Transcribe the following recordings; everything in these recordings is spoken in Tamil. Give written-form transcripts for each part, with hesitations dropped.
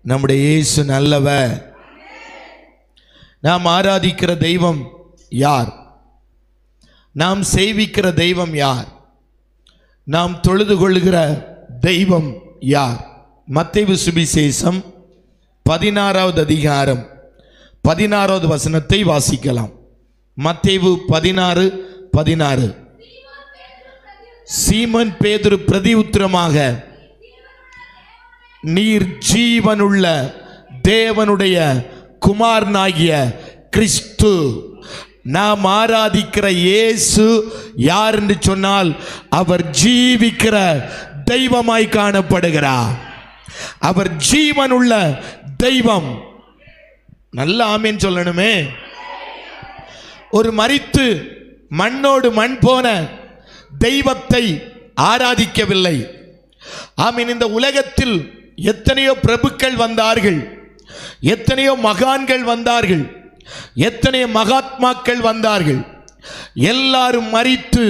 நம்முடைய இயேசு நல்லவர். நாம் ஆராதிக்கிற தெய்வம் யார்? நாம் சேவிக்கிற தெய்வம் யார்? நாம் தொழுது கொள்கிற தெய்வம் யார்? மத்தேயு சுவிசேஷம் 16வது அதிகாரம் 16வது வசனத்தை வாசிக்கலாம். மத்தேயு 16:16. சீமோன் பேதுரு பிரதியுத்தரமாக, நீர் ஜீவனுள்ள தேவனுடைய குமாரனாகிய கிறிஸ்து. நாம் ஆராதிக்கிற இயேசு யார் என்று சொன்னால் அவர் ஜீவிக்கிற தெய்வமாய் காணப்படுகிறார். அவர் ஜீவனுள்ள தெய்வம். நல்ல ஆமேன் சொல்லணுமே. ஒரு மரித்து மண்ணோடு மண் போன தெய்வத்தை ஆராதிக்கவில்லை. ஆமீன். இந்த உலகத்தில் எத்தனையோ பிரபுக்கள் வந்தார்கள், எத்தனையோ மகான்கள் வந்தார்கள், எத்தனையோ மகாத்மாக்கள் வந்தார்கள். எல்லாரும் மரித்து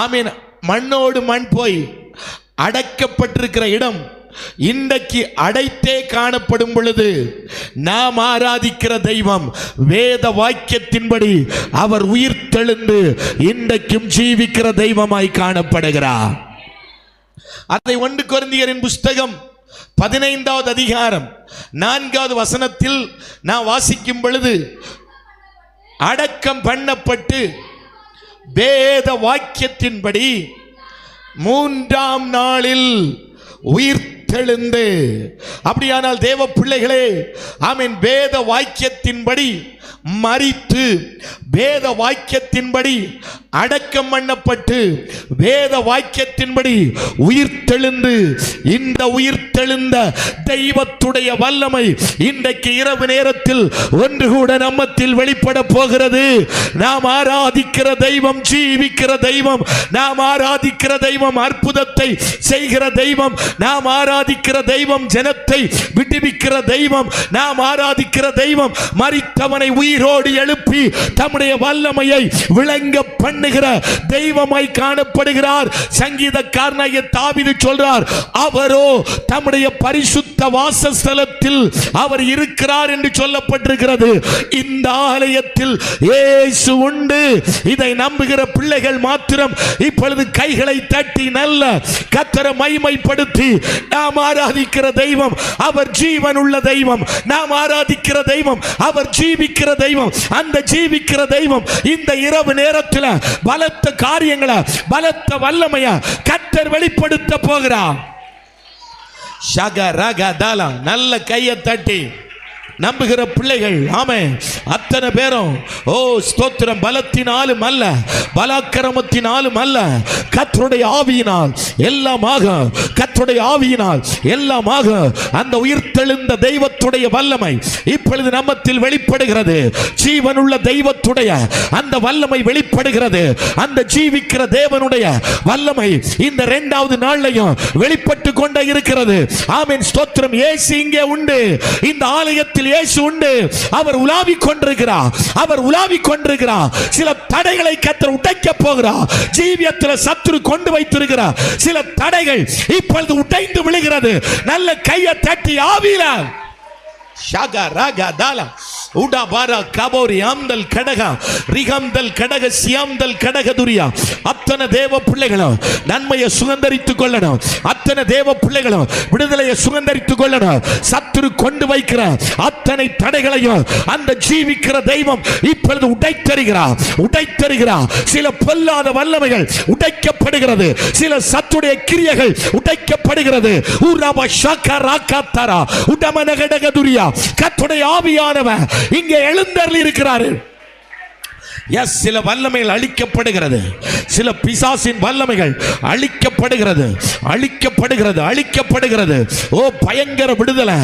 ஆமீன் மண்ணோடு மண் போய் அடைக்கப்பட்டிருக்கிற இடம் இன்றைக்கு அடைத்தே காணப்படும் பொழுது நாம் ஆராதிக்கிற தெய்வம் வேத வாக்கியத்தின்படி அவர் உயிர் தெழுந்து இன்றைக்கும் ஜீவிக்கிற தெய்வமாய் காணப்படுகிறார். அதை 1 கொரிந்தியரின் புஸ்தகம் 15வது அதிகாரம் 4வது வசனத்தில் நான் வாசிக்கும் பொழுது, அடக்கம் பண்ணப்பட்டு வேத வாக்கியத்தின்படி 3ஆம் நாளில் உயிர் தெழுந்து. அப்படியானால் தேவ பிள்ளைகளே, ஆமென், வேத வாக்கியத்தின்படி மரித்து வேத வாக்கியத்தின்படி அடக்கம் பண்ணப்பட்டு வேத வாக்கியத்தின்படி உயிர் தெழுந்து, இந்த உயிர் தெழுந்த தெய்வத்துடைய வல்லமை இன்றைக்கு இரவு நேரத்தில் ஒன்று கூட நம்மத்தில் வெளிப்பட போகிறது. நாம் ஆராதிக்கிற தெய்வம் ஜீவிக்கிற தெய்வம். நாம் ஆராதிக்கிற தெய்வம் அற்புதத்தை செய்கிற தெய்வம். நாம் ஆராதிக்கிற தெய்வம் ஜனத்தை விடுவிக்கிற தெய்வம். நாம் ஆராதிக்கிற தெய்வம் மரித்தவனை உயிரோடு எழுப்பி தம்முடைய வல்லமையை விளங்க பண்ணுகிற தெய்வமாய் காணப்படுகிறார். சங்கீதக்காரனாகிய தாவீது சொல்றார், அவரோ தம்முடைய பரிசுத்த வாசஸ்தலத்தில் அவர் இருக்கிறார் என்று சொல்லப்பட்டிருக்கிறது. இந்த ஆலயத்தில் இயேசு உண்டு. இதை நம்புகிற பிள்ளைகள் மாத்திரம் இப்பொழுது கைகளை தட்டி நல்ல கர்த்தரை மகிமைப்படுத்தி, நாம் ஆராதிக்கிற தெய்வம் அவர் ஜீவனுள்ள தெய்வம். நாம் ஆராதிக்கிற தெய்வம் அவர் ஜீவிக்கிற தெய்வம். அந்த ஜீவிக்கிற தெய்வம் இந்த இரவு நேரத்தில் பலத்த காரியங்களை, பலத்த வல்லமைய கர்த்தர் வெளிப்படுத்த போகிறார். நல்ல கையை தட்டி நம்புகிற பிள்ளைகள் ஆமென் அத்தனை பேரும் ஓ ஸ்தோத்திரம். பலத்தினாலும் அல்ல, பலாக்கிரமத்தினாலும் அல்ல, கர்த்தருடைய ஆவியினால் எல்லாமாக, கர்த்தருடைய ஆவியினால் எல்லாமாக அந்த உயிர்த்தெழுந்த தெய்வத்துடைய வல்லமை இப்பொழுது நம்மத்தில் வெளிப்படுகிறது. ஜீவனுள்ள தெய்வத்துடைய அந்த வல்லமை வெளிப்படுகிறது. அந்த ஜீவிக்கிற தேவனுடைய வல்லமை இந்த 2வது நாள்லையும் வெளிப்பட்டு கொண்டே இருக்கிறது. ஆமென் ஸ்தோத்திரம். இயேசு இங்கே உண்டு. இந்த ஆலயத்தில் இயேசு உண்டு. அவர் உலாவிக் கொண்டிருக்கிறார். அவர் உலாவிக் கொண்டிருக்கிறார். சில தடைகளை கர்த்தர் உடைக்க போகிறார். ஜீவியத்தில் சத்துரு கொண்டு வைத்திருக்கிறார் சில தடைகள் இப்பொழுது உடைந்து விழுகிறது. நல்ல கையை தட்டி ஆவியில ஷாகா ராகா தாலா உடா பாரா கபோரி ஆம்தல் கடக ரிகம்தல் கடக சியாம்தல் கடக துரியா. அத்தனை தேவ பிள்ளைகளும் நன்மையை சுதந்தரித்துக் கொள்ளணும். அத்தனை தேவ பிள்ளைகளும் விடுதலையை சுதந்தரித்துக் கொள்ளணும். சத்துரு கொண்டு வைக்கிற அத்தனை தடைகளையும் அந்த ஜீவிக்கிற தெய்வம் இப்பொழுது உடைத்தருகிறார். உடைத்தருகிறார். சில பொல்லாத வல்லமைகள் உடைக்கப்படுகிறது. சில சத்துடைய கிரியைகள் உடைக்கப்படுகிறது. ஊராபா ஷாகா ராகா தரா உடமன கடக துரியா. கர்த்தருடைய ஆவியானவர் இங்கே எழுந்தருளி இருக்கிறார். சில வல்லமைகள் அழிக்கப்படுகிறது. சில பிசாசின் வல்லமைகள் அழிக்கப்படுகிறது, அழிக்கப்படுகிறது, அழிக்கப்படுகிறது. ஓ பயங்கர விடுதலை.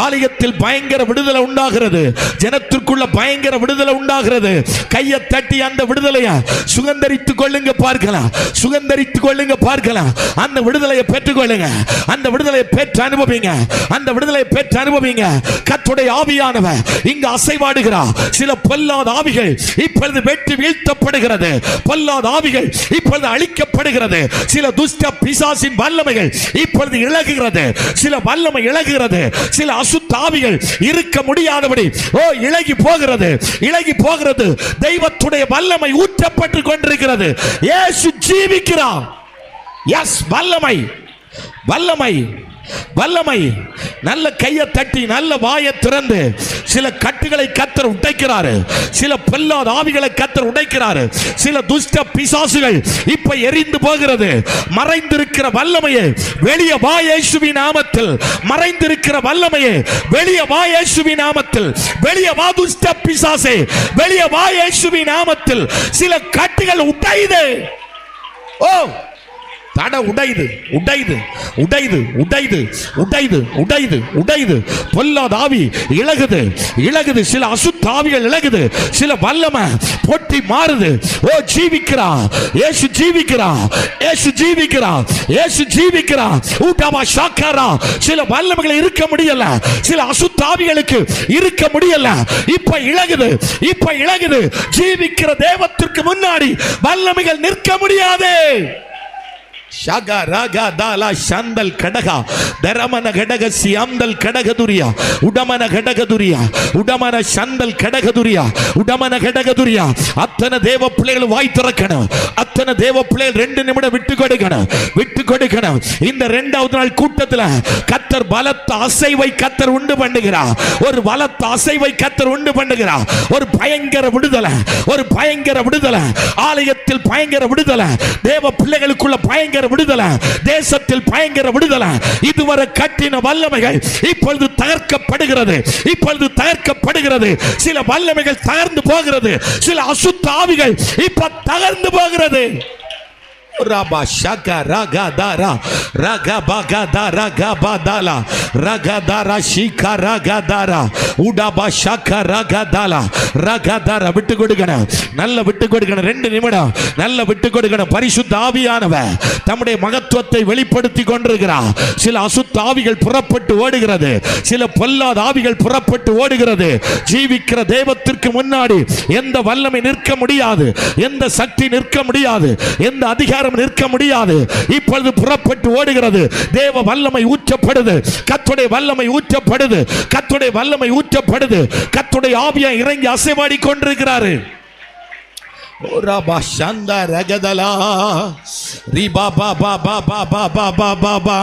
ஆலயத்தில் பயங்கர விடுதலை உண்டாகிறது. ஜனத்திற்குள்ள பயங்கர விடுதலை உண்டாகிறது. கையை தட்டி அந்த விடுதலையை சுகந்தரித்துக் கொள்ளுங்க பார்க்கலாம். சுகந்தரித்துக் கொள்ளுங்க பார்க்கலாம். அந்த விடுதலையை பெற்றுக்கொள்ளுங்க. அந்த விடுதலையை பெற்று அனுபவிங்க. அந்த விடுதலையை பெற்று அனுபவிங்க. கர்த்தருடைய ஆவியானவர் இங்கு அசைவாடுகிறார். சில பொல்லாத ஆவிகள் இப்பொழுது வெட்டி வீழ்த்தப்படுகிறது. பொல்லாத ஆவிகள் இப்பொழுது அழிக்கப்படுகிறது. சில துஷ்ட பிசாசின் வல்லமைகள் இப்பொழுது இழகுகிறது. சில வல்லமை இழகுகிறது. சில அசுத்த ஆவிகள் இருக்க முடியாதபடி இழகி போகிறது, இழகி போகிறது. தெய்வத்துடைய வல்லமை ஊற்றப்பட்டு கொண்டிருக்கிறது. இயேசு ஜீவிக்கிறார். எஸ், வல்லமை, வல்லமை, வல்லமை. நல்ல கையை தட்டி நல்ல வாயை திறந்து சில கட்டுகளை கர்த்தர் உடைக்கிறார். சில பொல்லாத ஆவிகளை கர்த்தர் உடைக்கிறார். சில துஷ்ட பிசாசுகள் இப்ப எரிந்து போகிறது. மறைந்திருக்கிற வல்லமையே வெளியே வா இயேசுவின் நாமத்தில். மறைந்திருக்கிற வல்லமையே வெளியே வா இயேசுவின் நாமத்தில். வெளியே வா துஷ்ட பிசாசே, வெளியே வா இயேசுவின் நாமத்தில். சில கட்டுகள் உடையுது. தட உடையுது, உடையுது, உடையுது, உடையுது, உடையுது, உடையுது, உடையுது. பொல்லாத ஆவி இழகுது, இழகுது. சில அசுத்த ஆவிகள் இழகுது. சில வல்லமை போட்டி மாறுது. ஜீவிக்கிறா இயேசு, ஜீவிக்கிறா இயேசு, ஜீவிக்கிறா இயேசு, ஜீவிக்கிறா. ஊட்டமா ஷாக்கரா. சில வல்லமைகள் இருக்க முடியல. சில அசுத்த ஆவிகளுக்கு இருக்க முடியல. இப்ப இழகுது, இப்ப இழகுது. ஜீவிக்கிற தேவத்திற்கு முன்னாடி வல்லமைகள் நிற்க முடியாது. ஷாகா ராகா தாலா ஷாந்தல் கடகா தரமன கடக சியாந்தல் கடகதுரியா உடமன கடகதுரியா உடமன ஷாந்தல் கடகதுரியா உடமன கடகதுரியா. அத்தனை தேவ பிள்ளைகள் வாய் திறக்கணும். அத்தனை தேவ பிள்ளைகள் 2 நிமிடம் விட்டு கொடுக்கணும், விட்டு கொடுக்கணும். இந்த 2வது நாள் கூட்டத்தில் கர்த்தர் பலத்த அசைவை கர்த்தர் உண்டு பண்ணுகிறார். ஒரு பலத்த அசைவை கர்த்தர் உண்டு பண்ணுகிறார். ஒரு பயங்கர விடுதலை, ஒரு பயங்கர விடுதலை. ஆலயத்தில் பயங்கர விடுதலை. தேவ பிள்ளைகளுக்குள்ள பயங்கர விடுதலை. தேசத்தில் பயங்கர விடுதலை. இதுவரை கட்டின வல்லமைகள் இப்பொழுது தகர்க்கப்படுகிறது. இப்பொழுது தகர்க்கப்படுகிறது. சில வல்லமைகள் தகர்ந்து போகிறது. சில அசுத்த ஆவிகள் இப்ப தகர்ந்து போகிறது. ராபா ஷாகா ராகா தாரா ராகா பாகா தாரா காபா தாலா ராகா தாரா ஷீகா ராகா தாரா உடாபா ஷாகா ராகா தாலா ராகா தாரா. விட்டு கொடுக்கணும், நல்ல விட்டு கொடுக்கணும். 2 நிமிடம் நல்ல விட்டு கொடுக்கணும். பரிசுத்த ஆவியானவர் தம்முடைய மகத்துவத்தை வெளிப்படுத்தி கொண்டிருக்கிறார். சில அசுத்த ஆவிகள் புறப்பட்டு ஓடுகிறது. சில பொல்லாத ஆவிகள் புறப்பட்டு ஓடுகிறது. ஜீவிக்கிற தேவத்திற்கு முன்னாடி எந்த வல்லமை நிற்க முடியாது, எந்த சக்தி நிற்க முடியாது, எந்த அதிகாரம் நிற்க முடியாது. இப்பொழுது புறப்பட்டு ஓடுகிறது. தேவ வல்லமை ஊற்றப்படுது. கர்த்தருடைய வல்லமை ஊற்றப்படுது. கர்த்தருடைய வல்லமை ஊற்றப்படுது. கர்த்தருடைய ஆவியா இறங்கி அசைவாடி கொண்டிருக்கிறார். ஓராபா ஷாந்தா ரகதலா ரிபா பா பா பா பா பா பா பா பா பா.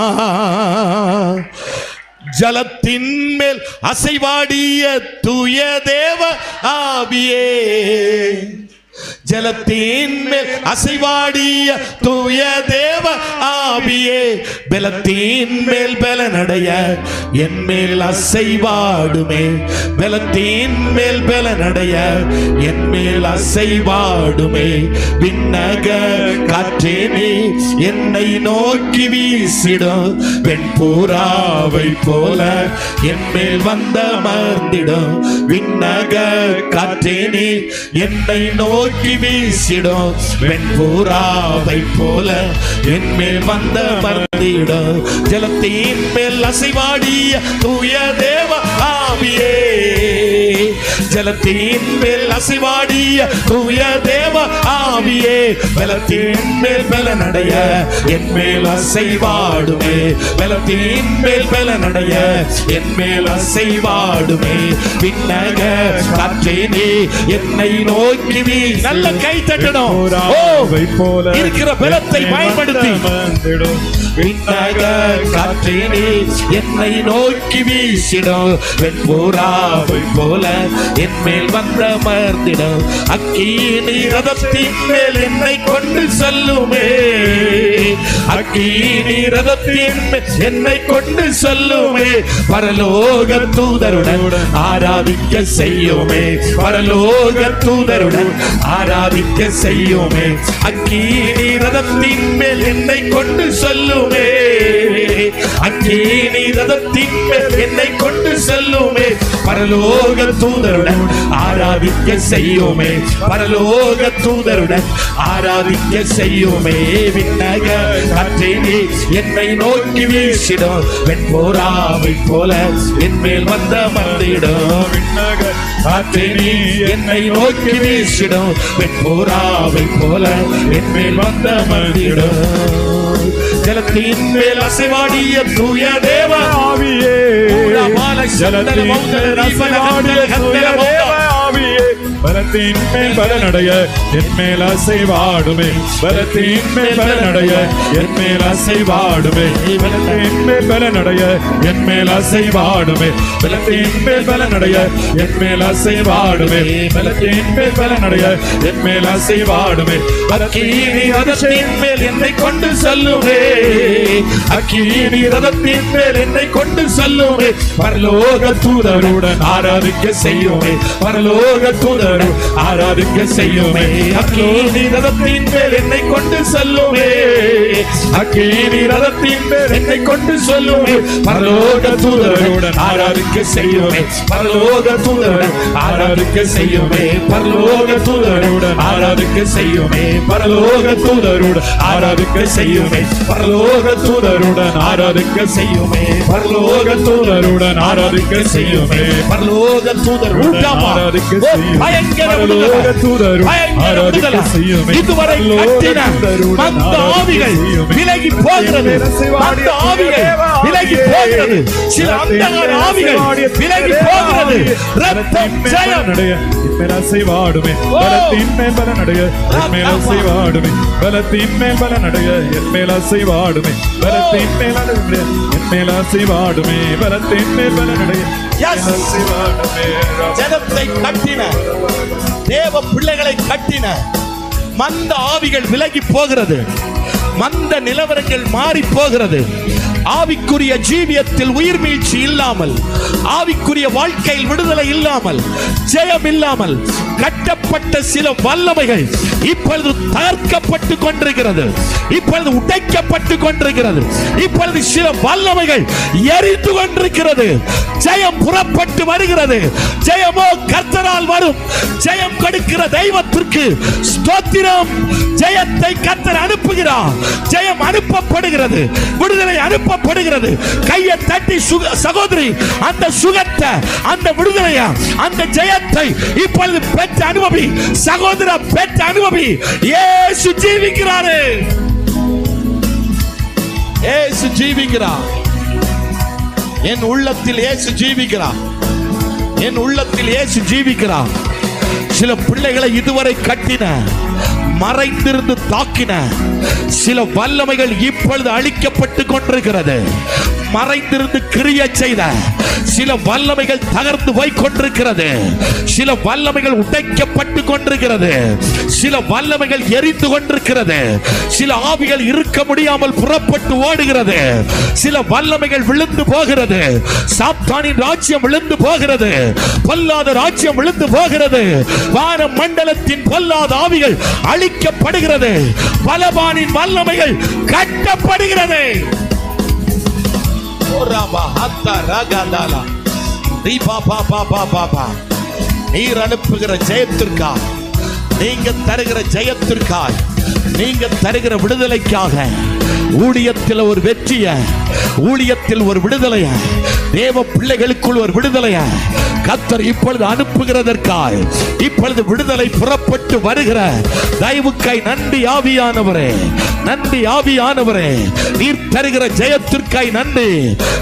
ஜலத்தின் மேல் அசைவாடிய தூய தேவ ஆவியே, ஜலத்தின் மேல் அசைவாடிய தூய தேவ ஆவியே, பலத்தின் மேல் பலனடைய என் மேல் அசைவாடுமே. பலத்தின் மேல் பலனடைய என் மேல் அசைவாடுமே. விண்ணக காற்றே நீ என்னை நோக்கி வீசிடும். வெண்பூராவை போல என் மேல் வந்த மர்ந்திடும். விண்ணக காற்றே நீ என்னை நோக்கி வீசிடும். வெண்பூராவை போல என் மேல் வந்த மர்ந்திடும். ஜலத்தின் மேல் அசைவாடிய தூய தேவ ஆவியே, ஜலத்தின் மேல் அசைவாடிய தூய தேவ ஆவியே, பலத்தின் மேல் பலனடைய என் மேல் அசைவாடுமே. பலத்தின் மேல் பலனடைய என் மேல் அசைவாடுமே. விண்ணக காற்றே நீ என்னை நோக்கி வீ. நல்ல கை தட்டணும். இருக்கிற பலத்தை பயன்படுத்தி விண்ணக காற்றே நீ என்னை நோக்கி வீசிடும். வெண்பூராவை போல என் மேல் வந்த மர்ந்திடும். அக்கினி ரதத்தின் மேல் என்னை கொண்டு செல்லுமே. அக்கினி ரதத்தின் மேல் என்னை கொண்டு செல்லுமே. பரலோக தூதருடன் ஆராதிக்க செய்யுமே. பரலோக தூதருடன் ஆராதிக்க செய்யுமே. அக்கினி ரதத்தின் மேல் என்னை கொண்டு செல்லுமே. அக்கினி ரதத்தின் மேல் என்னை கொண்டு செல்லுமே. பரலோக தூதருடன் ஆராதிக்க செய்யுமே. பரலோக தூதருடன் ஆராதிக்க செய்யுமே. விண்ணக காற்றே காற்றே நீ என்னை நோக்கி வீசிடும், வெண்போராவை போல என் மேல் வந்த மந்திடும். காற்றே நீ என்னை நோக்கி வீசிடும், வெண்போராவை போல என் மேல் வந்த மந்திடும். ஜலத்தின் மேல் அசைவாடிய தூய தேவ ஆவியே, ஜலத்தின் மேல் அசைவாடிய தூய தேவ ஆவியே, பலத்தின் மேல் பலனடைய என் மேல் அசைவாடுமே, பலத்தின் மேல் பலனடைய என் மேல் அசைவாடுமே, பலத்தின் மேல் பலனடைய என் மேல் அசைவாடுமே, பலத்தின் மேல் பலனடைய என் மேல் அசைவாடுமே, பலத்தின் மேல் பலனடைய என் மேல் அசைவாடுமே. அக்கினி ரதத்தின் மேல் என்னை கொண்டு செல்லுமே, அக்கினி ரதத்தின் மேல் என்னை கொண்டு செல்லுமே, பரலோக தூதருடன் ஆராதிக்க செய்யுமே, பரலோக தூதர் ஆராதிக்க செய்யுமே. அக்கினி ரதத்தின் மேல் என்னை கொண்டு செல்லுமே, அக்கினி ரதத்தின் மேல் என்னை கொண்டு செல்லுமே, பரலோக தூதருடன் ஆராதிக்க செய்யுமே, பரலோக தூதருடன் ஆராதிக்க செய்யுமே, பரலோக தூதருடன் ஆராதிக்க செய்யுமே, பரலோக தூதருடன் ஆராதிக்க செய்யுமே, பரலோக தூதருடன் ஆராதிக்க செய்யுமே, பரலோக தூதருடன் ஆராதிக்க செய்யுமே, பரலோக தூதருடன் ஆராதிக்க செய்யுமே, பரலோக தூதருடன் ஆராதிக்க செய்யுமே. இதுவரை கட்டின மந்த ஆவிகள் விலகி போகிறது, மந்த ஆவிகள் விலகி போகிறது, சில அந்தகார ஆவிகள் விலகி போகிறது. ரத்தம் ஜெயம் மேல் அசைவாடுமே, பலத்தின் மேல் பலனடைய என் மேல் அசைவாடுமே, பலத்தின் மேல் பலனடைய என் மேல் அசைவாடுமே, பலத்தின் மேல் என் மேல் அசைவாடுமே, பலத்தின் மேல் பலனடைய அசைவாடுமே. ஜனத்தை கட்டின தேவ பிள்ளைகளை கட்டின மந்த ஆவிகள் விலகி போகிறது, மந்த நிலவரங்கள் மாறி போகிறது. ஆவிக்குரிய ஜீவியத்தில் உயிர் மீழ்ச்சி இல்லாமல், ஆவிக்குரிய வாழ்க்கையில் விடுதலை இல்லாமல், ஜெயம் இல்லாமல் கட்டப்பட்ட சில வல்லமைகள் இப்பொழுது தகர்க்கப்பட்டு கொண்டிருக்கிறது, இப்பொழுது உடைக்கப்பட்டு கொண்டிருக்கிறது, இப்பொழுது சில வல்லமைகள் எரிந்து கொண்டிருக்கிறது. ஜெயம் புறப்பட்டு வருகிறது. ஜெயமோ கர்த்தரால் வரும். ஜெயம் கொடுக்கிற தெய்வத்திற்கு ஸ்தோத்திரம். ஜெயத்தை கர்த்தர் அனுப்புகிறார், ஜெயம் அனுப்பப்படுகிறது, விடுதலை அனுப்பப்படுகிறது. கையை தட்டி சகோதரி, அந்த சுகத்தை, அந்த விடுதலையை, அந்த ஜெயத்தை இப்பொழுது பெற்ற அனுபவி. சகோதர பெற்ற அனுபவி. இயேசு ஜீவிக்கிறாரே, இயேசு ஜீவிக்கிறார். என் உள்ளத்தில் இயேசு ஜீவிக்கிறார், என் உள்ளத்தில் இயேசு ஜீவிக்கிறார். சில பிள்ளைகளை இதுவரை கட்டின, மறைந்திருந்து தாக்கின சில வல்லமைகள் இப்பொழுது அழிக்கப்பட்டு கொண்டிருக்கிறது. மறைந்திருந்து கிரியை செய்த சில வல்லமைகள் தகர்ந்து போய் கொண்டிருக்கிறது. சில வல்லமைகள் உடைக்கப்பட்டு கொண்டிருக்கிறது. சில வல்லமைகள் எரிந்து கொண்டிருக்கிறது. சில ஆவிகள் இருக்க முடியாமல் புறப்பட்டு ஓடுகிறது. சில வல்லமைகள் விழுந்து போகிறது. சாத்தானின் ராஜ்யம் விழுந்து போகிறது. பொல்லாத ராஜ்யம் விழுந்து போகிறது. வான மண்டலத்தின் பொல்லாத ஆவிகள் அழிக்கப்படுகிறது. பலவானின் வல்லமைகள் கட்டப்படுகிறது. நீர் அனுப்புகிற ஜெயத்திற்காக, நீங்க தருகிற ஜெயத்திற்காக, நீங்க தருகிற விடுதலைக்காக, ஊழியத்தில் ஒரு வெற்றிய, ஊழியத்தில் ஒரு விடுதலைய, தேவ பிள்ளைகளுக்குள் ஒரு விடுதலைய கர்த்தர் இப்பொழுது அனுப்புகிறதற்காய், இப்பொழுது விடுதலை புறப்பட்டு வருகிற தயவுக்காய் நன்றி ஆவியானவரே, நன்றி ஆவியானவரே. நீர் தருகிற ஜெயத்திற்காய் நன்றி,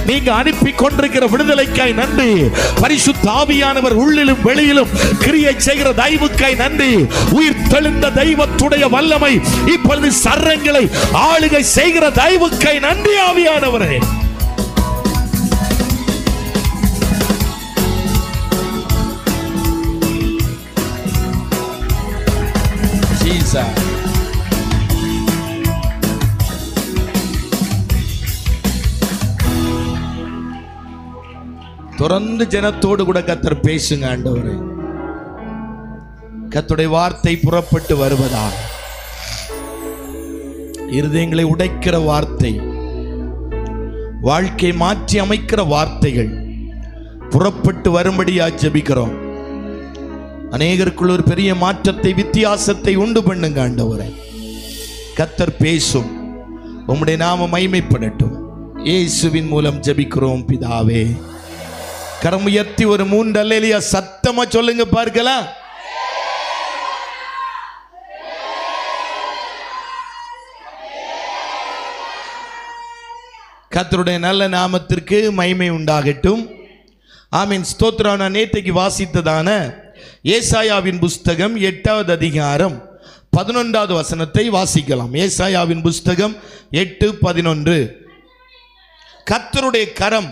நீங்க அனுப்பி கொண்டிருக்கிற விடுதலைக்காய் நன்றி. பரிசுத்த ஆவியானவர் உள்ளிலும் வெளியிலும் கிரியை செய்கிற தயவுக்காய் நன்றி. உயிர் தெழுந்த தெய்வத்துடைய வல்லமை இப்பொழுது சர்ரங்களை ஆளுகை செய்கிற தயவுக்காய் நன்றி ஆவியானவரே. தொடர்ந்து ஜனத்தோடு கூட கர்த்தர் பேசுங்க ஆண்டவரே. கர்த்தருடைய வார்த்தை புறப்பட்டு வருவதாக, இருதயங்களை உடைக்கிற வார்த்தை, வாழ்க்கை மாற்றி அமைக்கிற வார்த்தைகள் புறப்பட்டு வரும்படியா ஜெபிக்கிறோம். அநேகருக்குள்ள ஒரு பெரிய மாற்றத்தை, வித்தியாசத்தை உண்டு பண்ணுங்க ஆண்டவரே. கர்த்தர் பேசும். உம்முடைய நாமம் மகிமைப்படட்டும். இயேசுவின் மூலம் ஜெபிக்கிறோம் பிதாவே. கரம் உயர்த்தி ஒரு 3 அல்லேலூயா சத்தமா சொல்லுங்க பார்க்கலாம். கர்த்தருடைய நல்ல நாமத்திற்கு மகிமை உண்டாகட்டும். ஆமீன். ஸ்தோத்திரம். நான் நேற்றைக்கு வாசித்ததான ஏசாயாவின் புஸ்தகம் 8வது அதிகாரம் 11வது வசனத்தை வாசிக்கலாம். ஏசாயாவின் புஸ்தகம் 8:11. கர்த்தருடைய கரம்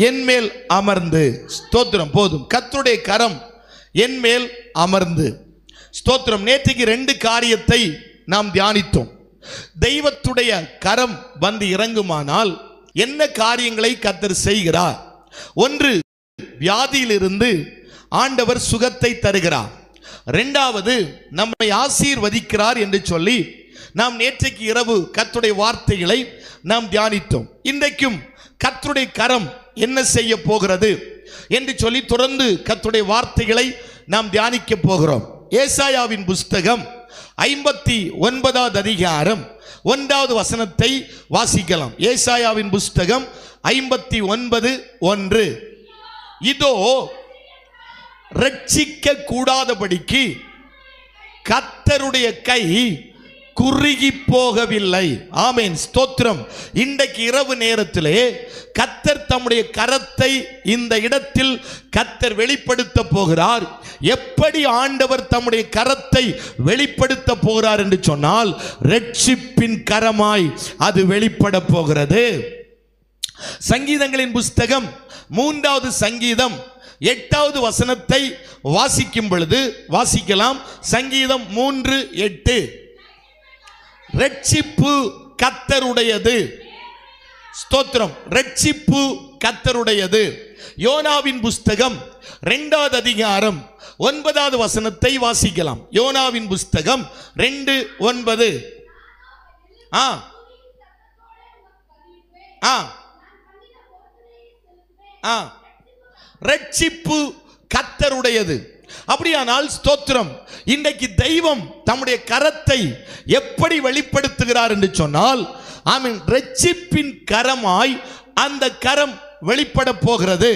என்மேல் அமர்ந்து. ஸ்தோத்திரம். போதும். கர்த்தருடைய கரம் என்மேல் அமர்ந்து. ஸ்தோத்திரம். நேற்றைக்கு 2 காரியத்தை நாம் தியானித்தோம். தெய்வத்துடைய கரம் வந்து இறங்குமானால் என்ன காரியங்களை கர்த்தர் செய்கிறார்? ஒன்று, வியாதியிலிருந்து ஆண்டவர் சுகத்தை தருகிறார். 2வது, நம்மை ஆசீர்வதிக்கிறார் என்று சொல்லி நாம் நேற்றைக்கு இரவு கர்த்தருடைய வார்த்தைகளை நாம் தியானித்தோம். இன்றைக்கும் கர்த்தருடைய கரம் என்ன செய்ய போகிறது என்று சொல்லி தொடர்ந்து கர்த்தருடைய வார்த்தைகளை நாம் தியானிக்க போகிறோம். ஏசாயாவின் புஸ்தகம் 59வது அதிகாரம் 1வது வசனத்தை வாசிக்கலாம். ஏசாயாவின் புஸ்தகம் 59:1. இதோ ரட்சிக்க கூடாதபடிக்கு கர்த்தருடைய கை குறுகி போகவில்லை. ஆமென். ஸ்தோத்திரம். இன்றைக்கு இரவு நேரத்திலே கர்த்தர் தம்முடைய கரத்தை இந்த இடத்தில் கர்த்தர் வெளிப்படுத்த போகிறார். எப்படி ஆண்டவர் தம்முடைய கரத்தை வெளிப்படுத்த போகிறார் என்று சொன்னால், ரட்சிப்பின் கரமாய் அது வெளிப்பட போகிறது. சங்கீதங்களின் புஸ்தகம் 3வது சங்கீதம் 8வது வசனத்தை வாசிக்கும் பொழுது வாசிக்கலாம். சங்கீதம் 3:8. ரட்சிப்பு கர்த்தருடையது. ஸ்தோத்திரம். ரட்சிப்பு கர்த்தருடையது. யோனாவின் புஸ்தகம் 2வது அதிகாரம் 9வது வசனத்தை வாசிக்கலாம். யோனாவின் புஸ்தகம் 2:9. ரட்சிப்பு கர்த்தருடையது. அப்படியானால் ஸ்தோத்திரம், இன்றைக்கு தெய்வம் தம்முடைய கரத்தை எப்படி வெளிப்படுத்துகிறார் என்று சொன்னால், ஆமென், ரட்சிப்பின் கரமாய் அந்த கரம் வெளிப்பட போகிறது.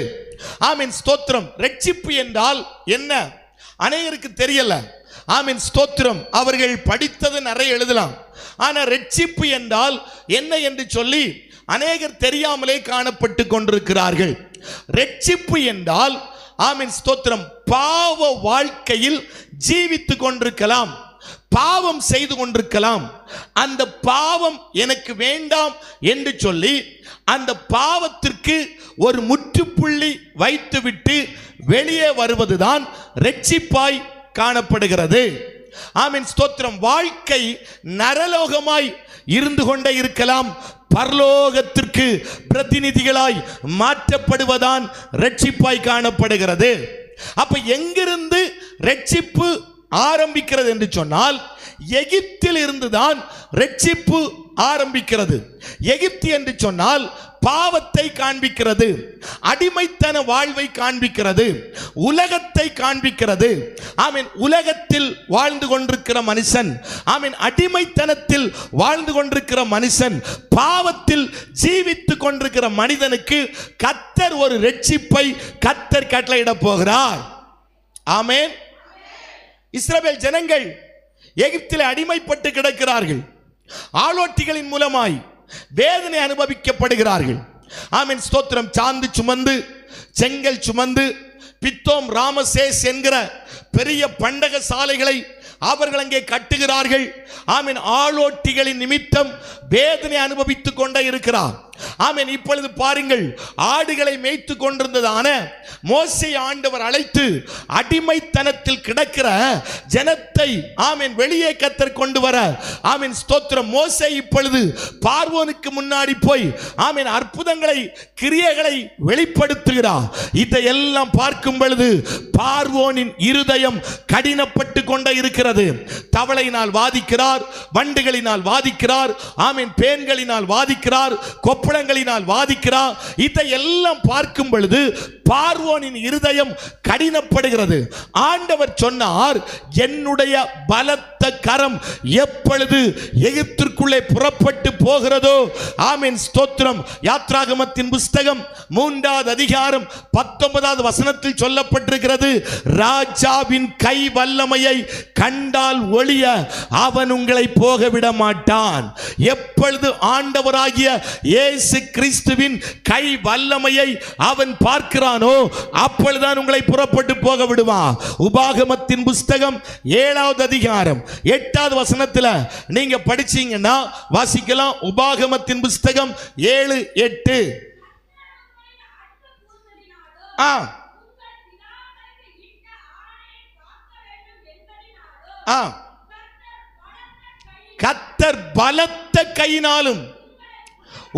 ஆமென். ஸ்தோத்திரம். ரட்சிப்பு என்றால் என்ன? அநேகருக்கு தெரியல. ஆமென். ஸ்தோத்திரம். அவர்கள் படித்தது நிறைய எழுதலாம். ஆனால் ரட்சிப்பு என்றால் என்ன என்று சொல்லி அநேகர் தெரியாமலே காணப்பட்டு கொண்டிருக்கிறார்கள். ரட்சிப்பு என்றால், ஆமென், ஸ்தோத்திரம், பாவ வாழ்க்கையில் ஜீவித்து கொண்டிருக்கலாம், பாவம் செய்து கொண்டிருக்கலாம். அந்த பாவம் எனக்கு வேண்டாம் என்று சொல்லி அந்த பாவத்திற்கு ஒரு முற்றுப்புள்ளி வைத்துவிட்டு வெளியே வருவதுதான் ரட்சிப்பாய் காணப்படுகிறது. ஆமென். ஸ்தோத்திரம். வாழ்க்கை நரலோகமாய் இருந்து கொண்டே இருக்கலாம், பரலோகத்திற்கு பிரதிநிதிகளாய் மாற்றப்படுவதான் ரட்சிப்பாய் காணப்படுகிறது. அப்ப எங்கிருந்து ரட்சிப்பு ஆரம்பிக்கிறது என்று சொன்னால், எகிப்தில் இருந்துதான் ரட்சிப்பு ஆரம்பிக்கிறது. எகிப்து என்று சொன்னால் பாவத்தை காண்பிக்கிறது, அடிமைத்தன வாழ்வை காண்பிக்கிறது, உலகத்தை காண்பிக்கிறது. ஆமென். உலகத்தில் வாழ்ந்து கொண்டிருக்கிற மனுஷன், ஆமென், அடிமைத்தனத்தில் வாழ்ந்து கொண்டிருக்கிற மனுஷன், பாவத்தில் ஜீவித்து கொண்டிருக்கிற மனிதனுக்கு கர்த்தர் ஒரு ரட்சிப்பை கர்த்தர் கட்டளையிட போகிறார். ஆமென். இஸ்ரவேல் ஜனங்கள் எகிப்திலே அடிமைப்பட்டு கிடக்கிறார்கள். ஆளோட்டிகளின் மூலமாய் வேதனை அனுபவிக்கப்படுகிறார்கள். ஆமென். ஸ்தோத்திரம். சாந்து சுமந்து, செங்கல் சுமந்து, பித்தோம் ராமசேஸ் என்கிற பெரிய பண்டக சாலைகளை அவர்கள் அங்கே கட்டுகிறார்கள். ஆமென். ஆளோட்டிகளின் நிமித்தம் வேதனை அனுபவித்துக் கொண்டே இருக்கிறார். ஆமென். இப்பொழுது பாருங்கள், ஆடுகளை மேய்த்து கொண்டிருந்ததான மோசே ஆண்டவர் அழைத்து அடிமைத்தனத்தில் கிடக்கிற ஜனத்தை, ஆமென், வெளியே கர்த்தர் கொண்டு வர, ஆமென், ஸ்தோத்திரம், மோசே இப்பொழுது பார்வோனுக்கு முன்னாடி போய், ஆமென், அற்புதங்களை, கிரியைகளை வெளிப்படுத்துகிறார். இதையெல்லாம் பார்க்கும் பொழுது பார்வோனின் இருதயம் கடினப்பட்டு கொண்டே இருக்கிறது. தவளையினால் வாதிக்கிறார், வண்டுகளினால் வாதிக்கிறார், ஆமென், பேன்களினால் வாதிக்கிறார், கொப்பரை கொப்பளங்களினால் வாதிக்கிறான். இதையெல்லாம் பார்க்கும் பொழுது பார்வோனின் இருதயம் கடினப்படுகிறது. ஆண்டவர் சொன்னார், என்னுடைய பலத்த கரம் எப்பொழுது எகிப்திற்குள்ளே புறப்பட்டு போகிறதோ, ஆமென் ஸ்தோத்திரம். யாத்ராகமத்தின் புஸ்தகம் 3வது அதிகாரம் 19வது வசனத்தில் சொல்லப்பட்டிருக்கிறது, ராஜாவின் கை வல்லமையை கண்டால் ஒழிய அவன் உங்களை போக விட மாட்டான். எப்பொழுது ஆண்டவராகிய இயேசு கிறிஸ்துவின் கை வல்லமையை அவன் பார்க்கிறானோ அப்பொழுதுதான் உங்களை புறப்பட்டு போக விடுவான். உபாகமத்தின் புஸ்தகம் 7வது அதிகாரம் 8வது வசனத்தில் நீங்க படிச்சீங்கன்னா வாசிக்கலாம். உபாகமத்தின் புஸ்தகம் 7:8. கர்த்தர் பலத்த கையினாலும்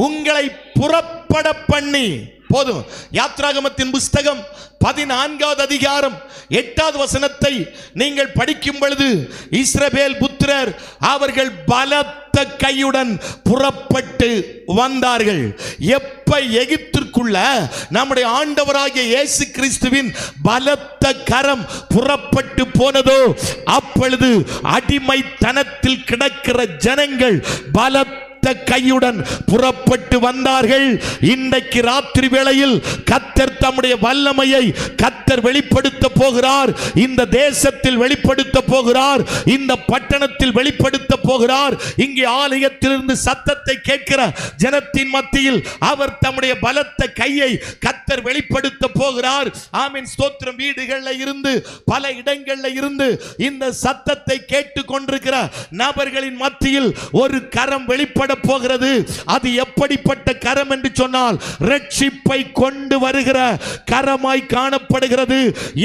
உங்களை புறப்பட பண்ணி. போதும். யாத்ராகமத்தின் புஸ்தகம் 14வது அதிகாரம் 8வது வசனத்தை நீங்கள் படிக்கும் பொழுது, இஸ்ரவேல் புத்திரர் அவர்கள் பலத்த கையுடன் புறப்பட்டு வந்தார்கள். எப்ப எகிப்திற்குள்ள நம்முடைய ஆண்டவராகிய இயேசு கிறிஸ்துவின் பலத்த கரம் புறப்பட்டு போனதோ அப்பொழுது அடிமைத்தனத்தில் கிடக்கிற ஜனங்கள் பலத்த கையுடன் புறப்பட்டு வந்தார்கள். இன்றைக்கு ராத்திரி வேளையில் கர்த்தர் தம்முடைய வல்லமையை கர்த்தர் வெளிப்படுத்த போகிறார். இந்த தேசத்தில் வெளிப்படுத்த போகிறார். இந்த பட்டணத்தில் வெளிப்படுத்த போகிறார். இங்கே ஆலயத்திலிருந்து சத்தத்தை கேட்கிற ஜனத்தின் மத்தியில் அவர் தம்முடைய பலத்த கையை கர்த்தர் வெளிப்படுத்த போகிறார். ஆமென் ஸ்தோத்திரம். வீடுகளில் இருந்து பல இடங்களில் இருந்து இந்த சத்தத்தை கேட்டு கொண்டிருக்கிற நபர்களின் மத்தியில் ஒரு கரம் வெளிப்பட போகிறது. அது எப்படிப்பட்ட கரம் என்று சொன்னால், ரட்சிப்பை கொண்டு வருகிற கரமாய் காணப்படுகிறது.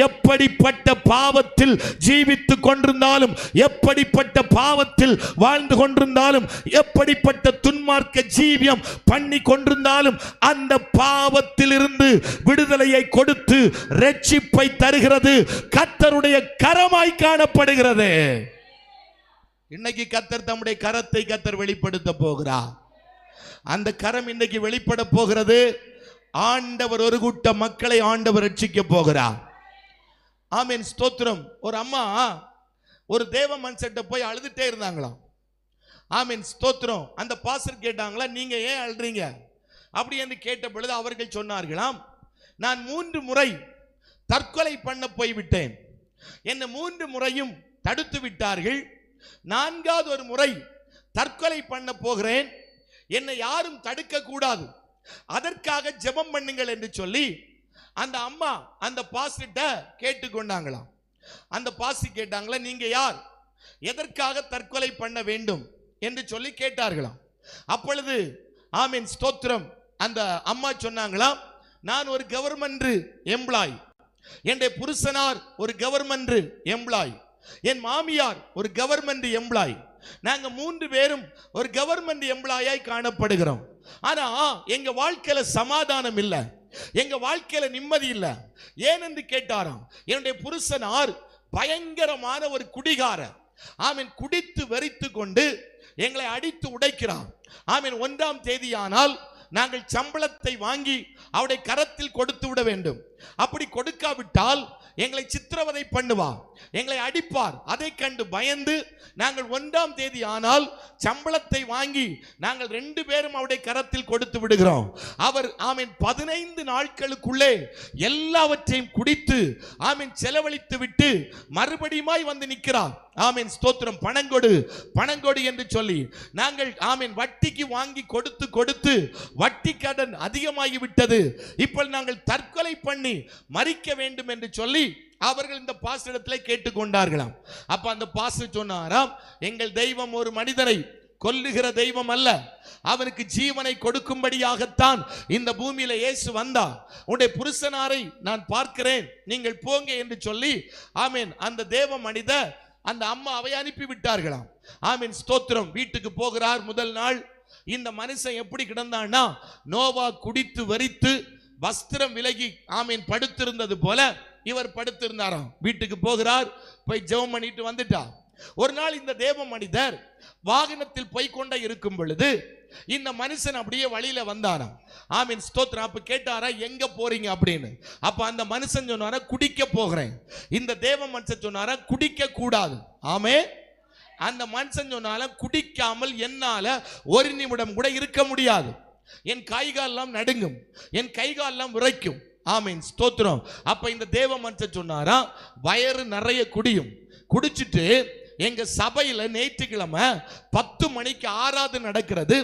எப்படிப்பட்ட பாவத்தில் ஜீவித்துக் கொண்டிருந்தாலும், எப்படிப்பட்ட பாவத்தில் வாழ்ந்து கொண்டிருந்தாலும், எப்படிப்பட்ட துன்மார்க்க ஜீவியம் பண்ணி கொண்டிருந்தாலும் அந்த பாவத்தில் இருந்து விடுதலையை கொடுத்து ரட்சிப்பை தருகிறது கர்த்தருடைய கரமாய் காணப்படுகிறது. இன்னைக்கு கர்த்தர் தம்முடைய கரத்தை கர்த்தர் வெளிப்படுத்த போகிறார். அந்த கரம் இன்னைக்கு வெளிப்பட போகிறது. ஆண்டவர் ஒரு கூட்ட மக்களை ஆண்டவர் ரட்சிக்க போகிறார். ஆமென் ஸ்தோத்திரம். ஒரு அம்மா ஒரு தேவ மனுஷன்ட்ட போய் அழுதுட்டே இருந்தாங்களாம். ஆமென் ஸ்தோத்திரம். அந்த பாஸ்டர் கேட்டாங்களா, நீங்க ஏன் அழுறீங்க அப்படி என்று கேட்ட பொழுது அவர்கள் சொன்னார்களாம், நான் 3 முறை தற்கொலை பண்ண போய்விட்டேன். என்னை 3 முறையும் தடுத்து விட்டார்கள். 4வது ஒரு முறை தற்கொலை பண்ண போகிறேன். என்னை யாரும் தடுக்க கூடாது, அதற்காக ஜெபம் பண்ணுங்கள் என்று சொல்லி அந்த அம்மா அந்த பாஸ்டர்ட்ட கேட்டுக்கொண்டாங்களாம். அந்த பாஸ்டர் கேட்டாங்களா, நீங்க யார், எதற்காக தற்கொலை பண்ண வேண்டும் என்று சொல்லி கேட்டார்களாம். அப்பொழுது ஆமென் ஸ்தோத்திரம் அந்த அம்மா சொன்னாங்களாம், நான் ஒரு கவர்மெண்ட் எம்ப்ளாய், என்னுடைய புருஷனார் ஒரு கவர்மெண்ட் எம்ப்ளாய், என் மாமியார் ஒரு கவர்மெண்ட் எம்ப்ளாய், நாங்க 3 பேரும் ஒரு கவர்மெண்ட் எம்ப்ளாயாய் காணப்படுகிறோம். ஆனா எங்க வாழ்க்கையில சமாதானம் இல்லை, எங்க வாழ்க்கையில நிம்மதி இல்லை. ஏனென்று கேட்டாராம், என்னுடைய புருஷனார் பயங்கரமான ஒரு குடிகாரர். ஆமென். குடித்து வெறித்து கொண்டு எங்களை அடித்து உடைக்கிறார். ஆமென். 1ஆம் தேதியானால் நாங்கள் சம்பளத்தை வாங்கி அவருடைய கரத்தில் கொடுத்து விட வேண்டும். அப்படி கொடுக்காவிட்டால் எங்களை சித்திரவதை பண்ணுவார், எங்களை அடிப்பார். அதை கண்டு பயந்து நாங்கள் 1ஆம் தேதி ஆனால் சம்பளத்தை வாங்கி நாங்கள் 2 பேரும் அவருடைய கரத்தில் கொடுத்து விடுகிறோம். அவர் ஆமென் 15 நாட்களுக்குள்ளே எல்லாவற்றையும் குடித்து ஆமென் செலவழித்து விட்டு மறுபடியுமாய் வந்து நிற்கிறார். ஆமென் ஸ்தோத்திரம். பணங்கொடு பணங்கொடு என்று சொல்லி நாங்கள் ஆமென் வட்டிக்கு வாங்கி கொடுத்து கொடுத்து வட்டி கடன் அதிகமாகி விட்டது. இப்போ நாங்கள் தற்கொலை பண்ணி மரிக்க வேண்டும் என்று சொல்லி அவர்கள் இந்த பாஸ்டரிடத்தில் கேட்டுக்கொண்டார்களாம். அப்ப அந்த பாஸ்டர் சொன்னாராம், எங்கள் தெய்வம் ஒரு மனிதனை கொல்லுகிற தெய்வம் அல்ல, அவனுக்கு ஜீவனை கொடுக்கும்படியாகத்தான் இந்த பூமியில இயேசு வந்தார். உன்னுடைய புருஷனாரை நான் பார்க்கிறேன், நீங்கள் போங்க என்று சொல்லி ஆமென் அந்த தேவ மனிதர் அந்த அம்மாவை அனுப்பி விட்டார்களாம். ஆமென் ஸ்தோத்திரம். வீட்டுக்கு போகிறார். முதல் நாள் இந்த மனுஷன் எப்படி கிடந்தான்னா, நோவா குடித்து வெறித்து வஸ்திரம் விலகி ஆமென் படுத்திருந்தது போல இவர் படுத்திருந்தாராம். வீட்டுக்கு போகிறார், போய் ஜெபம் பண்ணிட்டு வந்துட்டார். ஒரு நாள் இந்த தேவ மனிதர் வாகனத்தில் போய் கொண்டே இருக்கும் பொழுது இந்த மனுஷன் அப்படியே வழியில வந்தாராம். ஆமீன் ஸ்தோத்திரம். அப்ப கேட்டாரா எங்க போறீங்க அப்படின்னு. அப்ப அந்த மனுஷன் சொன்னாரா குடிக்க போகிறேன். இந்த தேவ மனுஷன் சொன்னாரா குடிக்க கூடாது. ஆமே. அந்த மனுஷன் சொன்னால குடிக்காமல் என்னால ஒரு நிமிடம் கூட இருக்க முடியாது. என் கைகாலெல்லாம் நடுங்கும், என் கைகாலெல்லாம் விரைக்கும். ஆமீன் ஸ்தோத்திரம். அப்ப இந்த தேவ மனுஷன் சொன்னாரா வயிறு நிறைய குடியும், குடிச்சிட்டு எங்க சபையில ஞாயிற்றுக்கிழமை 10 மணிக்கு ஆராதனை நடக்கிறது,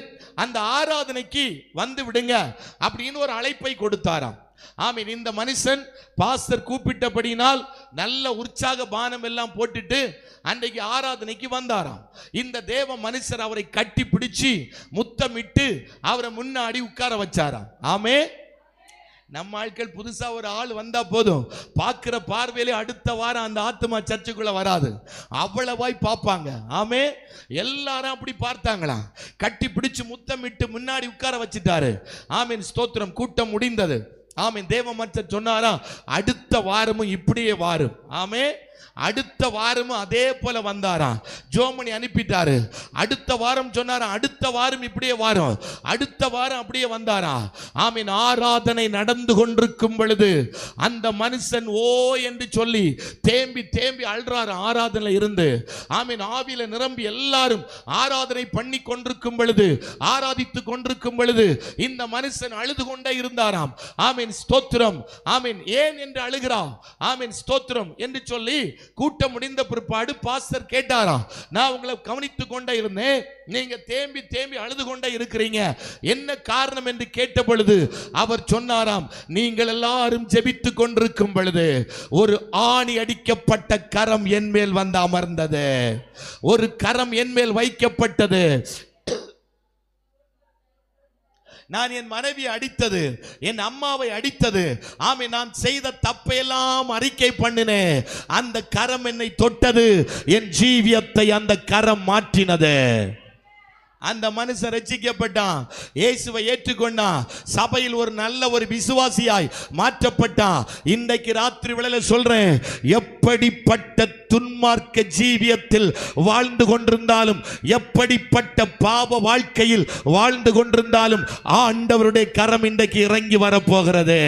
அந்த ஆராதனைக்கு வந்து விடுங்க அப்படின்னு ஒரு அழைப்பை கொடுத்தாராம். ஆமீன். இந்த மனுஷன் பாஸ்டர் கூப்பிட்டபடினால் நல்ல உற்சாக பானம் எல்லாம் போட்டுட்டு அன்றைக்கு ஆராதனைக்கு வந்தாராம். இந்த தேவ மனுஷர் அவரை கட்டி பிடிச்சு முத்தமிட்டு அவரை முன்னாடி உட்கார வச்சாராம். ஆமே. நம்ம ஆட்கள் புதுசா ஒரு ஆள் வந்தா போதும், பார்க்கிற பார்வையிலே அடுத்த வாரம் அந்த ஆத்மா சர்ச்சுக்குள்ள வராது, அவ்வளவாய் பார்ப்பாங்க. ஆமே. எல்லாரும் அப்படி பார்த்தாங்களா, கட்டி பிடிச்சு முத்தமிட்டு முன்னாடி உட்கார வச்சுட்டாரு. ஆமீன் ஸ்தோத்திரம். கூட்டம் முடிந்தது. ஆமீன். தேவ மனுஷன் சொன்னாரா அடுத்த வாரமும் இப்படியே வாரும். ஆமே. அடுத்த வாரமும் அதே போல வந்தாராம். ஜோமணி அனுப்பிட்டாரு. அடுத்த வாரம் சொன்னாரா அடுத்த வாரம் இப்படியே வாரம், அடுத்த வாரம் அப்படியே வந்தாரா. ஆமீன். ஆராதனை நடந்து கொண்டிருக்கும் பொழுது அந்த மனுஷன் ஓ என்று சொல்லி தேம்பி தேம்பி அழுறாரு. ஆராதனை இருந்து ஆமீன் ஆவியில நிரம்பி எல்லாரும் ஆராதனை பண்ணி கொண்டிருக்கும் பொழுது, ஆராதித்து கொண்டிருக்கும் பொழுது இந்த மனுஷன் அழுது கொண்டே இருந்தாராம். ஆமீன் ஸ்தோத்திரம். ஆமீன். ஏன் என்று அழுகிறான். ஆமீன் ஸ்தோத்திரம் என்று சொல்லி கூட்டம் முடிந்த பிற்பாடு பாஸ்டர் கேட்டாராம், நான் உங்களை கவனித்துக் கொண்டே இருந்தேன், நீங்க தேம்பி தேம்பி அழுது கொண்டே இருக்கிறீங்க, என்ன காரணம் என்று கேட்ட பொழுது அவர் சொன்னாராம், நீங்கள் எல்லாரும் ஜெபித்துக் கொண்டிருக்கும் பொழுது ஒரு ஆணி அடிக்கப்பட்ட கரம் என் மேல் வந்து அமர்ந்தது, ஒரு கரம் என் மேல் வைக்கப்பட்டது. நான் என் மனைவி அடித்தது, என் அம்மாவை அடித்தது, ஆமே நான் செய்த தப்பையெல்லாம் அறிக்கை பண்ணினேன், அந்த கரம் என்னை தொட்டது, என் ஜீவியத்தை அந்த கரம் மாற்றினது. அந்த மனுஷன் ரட்சிக்கப்பட்டான், இயேசுவை ஏற்றுக்கொண்டான், சபையில் ஒரு நல்ல ஒரு விசுவாசியாய் மாற்றப்பட்டான். இன்றைக்கு ராத்திரி வேளையில சொல்றேன், எப்படிப்பட்ட துன்மார்க்க ஜீவியத்தில் வாழ்ந்து கொண்டிருந்தாலும், எப்படிப்பட்ட பாவ வாழ்க்கையில் வாழ்ந்து கொண்டிருந்தாலும் ஆண்டவருடைய கரம் இன்றைக்கு இறங்கி வரப்போகிறது.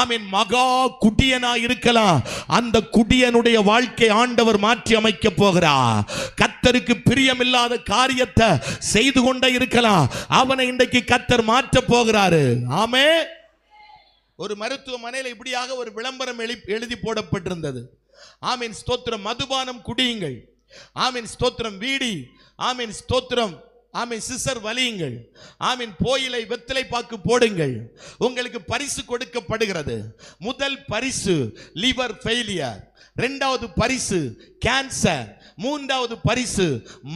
ஆமீன். மகா குடியனாய் இருக்கலாம், அந்த குடியனுடைய வாழ்க்கை ஆண்டவர் மாற்றி அமைக்க போகிறார். கர்த்தருக்கு பிரியமில்லாத காரியத்தை செய்து கொண்டே இருக்கலாம், அவனை இன்றைக்கு கர்த்தர் மாற்ற போகிறாரு. ஆமே. ஒரு மருத்துவமனையில் இப்படியாக ஒரு விளம்பரம் எழுதி போடப்பட்டிருந்தது. ஆமீன் ஸ்தோத்திரம். மதுபானம் குடியுங்கள். ஆமீன் ஸ்தோத்திரம். வீடி. ஆமீன் ஸ்தோத்திரம். ஆமீன் சிசர் வலியுங்கள். ஆமீன் போயிலை வெத்தலை பாக்கு போடுங்கள், உங்களுக்கு பரிசு கொடுக்கப்படுகிறது. முதல் பரிசு லிவர் ஃபெயிலியர், இரண்டாவது பரிசு கேன்சர், மூன்றாவது பரிசு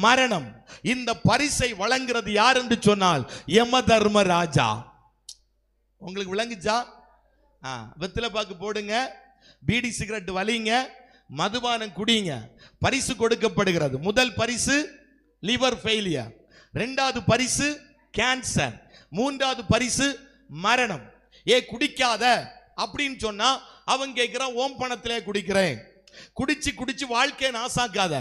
மரணம். இந்த பரிசை வழங்குறது யார் என்று சொன்னால் யம தர்மராஜா. உங்களுக்கு விளங்குச்சா? வெத்தலை பாக்கு போடுங்க, பீடி சிகரெட் வலிங்க, மதுபானம் குடிங்க, பரிசு கொடுக்கப்படுகிறது. முதல் பரிசு லிவர் ஃபெயிலியர், இரண்டாவது பரிசு கேன்சர், மூன்றாவது பரிசு மரணம். குடிக்காத அப்படின்னு சொன்னா அவன் கேட்கிறான், ஓம் பணத்திலே குடிக்கிறேன், குடிச்சு குடிச்சு வாழ்க்கையை நாசாக்காத,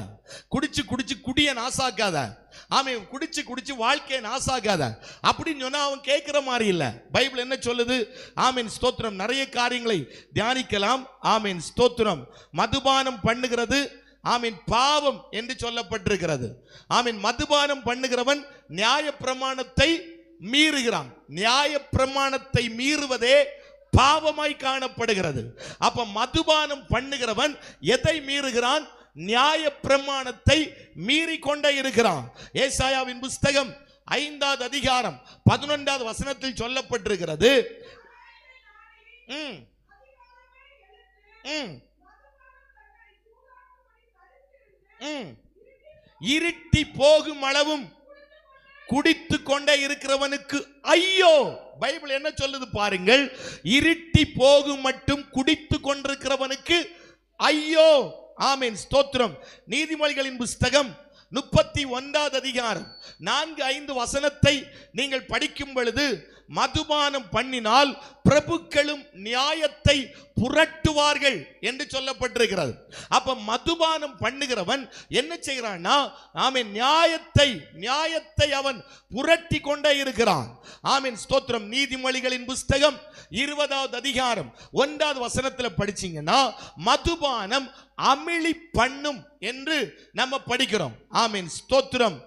குடிச்சு குடிச்சு குடிய நாசாக்காத, ஆமீன் குடிச்சு குடிச்சு வாழ்க்கையை நாசாக்காத அப்படின்னு சொன்னா அவன் கேட்கிற மாதிரி இல்ல. பைபிள் என்ன சொல்லுது? ஆமீன் ஸ்தோத்திரம். நிறைய காரியங்களை தியானிக்கலாம். ஆமீன் ஸ்தோத்திரம். மதுபானம் பண்ணுகிறது ஆமீன் பாவம் என்று சொல்லப்பட்டிருக்கிறது. ஆமீன். மதுபானம் பண்ணுகிறவன் நியாய பிரமாணத்தை மீறுகிறான். நியாய பிரமாணத்தை மீறுவதே பாவமாய் காணப்படுகிறது. அப்ப மதுபானம் பண்ணுகிறவன் எதை மீறுகிறான்? நியாய பிரமாணத்தை மீறிக்கொண்டே இருக்கிறான். ஏசாயாவின் புஸ்தகம் 5வது அதிகாரம் 11வது வசனத்தில் சொல்லப்பட்டிருக்கிறது, இருட்டி போகும் அளவும் குடித்து கொண்டே இருக்கிறவனுக்கு ஐயோ. பைபிள் என்ன சொல்லுது பாருங்கள், இருட்டி போகும் மட்டும் குடித்து கொண்டிருக்கிறவனுக்கு ஐயோ. ஆமீன் ஸ்தோத்திரம். நீதிமொழிகளின் புஸ்தகம் 31வது அதிகாரம் 4-5 வசனத்தை நீங்கள் படிக்கும் பொழுது மதுபானம் பண்ணினால் பிரபுக்களும் நியாயத்தை புரட்டுவார்கள் என்று சொல்லப்பட்டிருக்கிறது. அப்ப மதுபானம் பண்ணுகிறவன் என்ன செய்கிறான்னா, ஆமென், நியாயத்தை அவன் புரட்டி கொண்டே இருக்கிறான். ஆமென், ஸ்தோத்திரம். நீதிமொழிகளின் புஸ்தகம் 20வது அதிகாரம் 1வது வசனத்தில் படிச்சீங்கன்னா மதுபானம் அமிழி பண்ணும் என்று நம்ம படிக்கிறோம். ஆமென், ஸ்தோத்திரம்.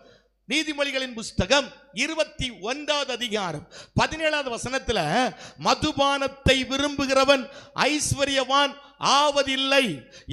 நீதிமொழிகளின் புஸ்தகம் 21வது அதிகாரம் 17வது வசனத்துல மதுபானத்தை விரும்புகிறவன் ஐஸ்வர்யவான் ஆவதில்லை.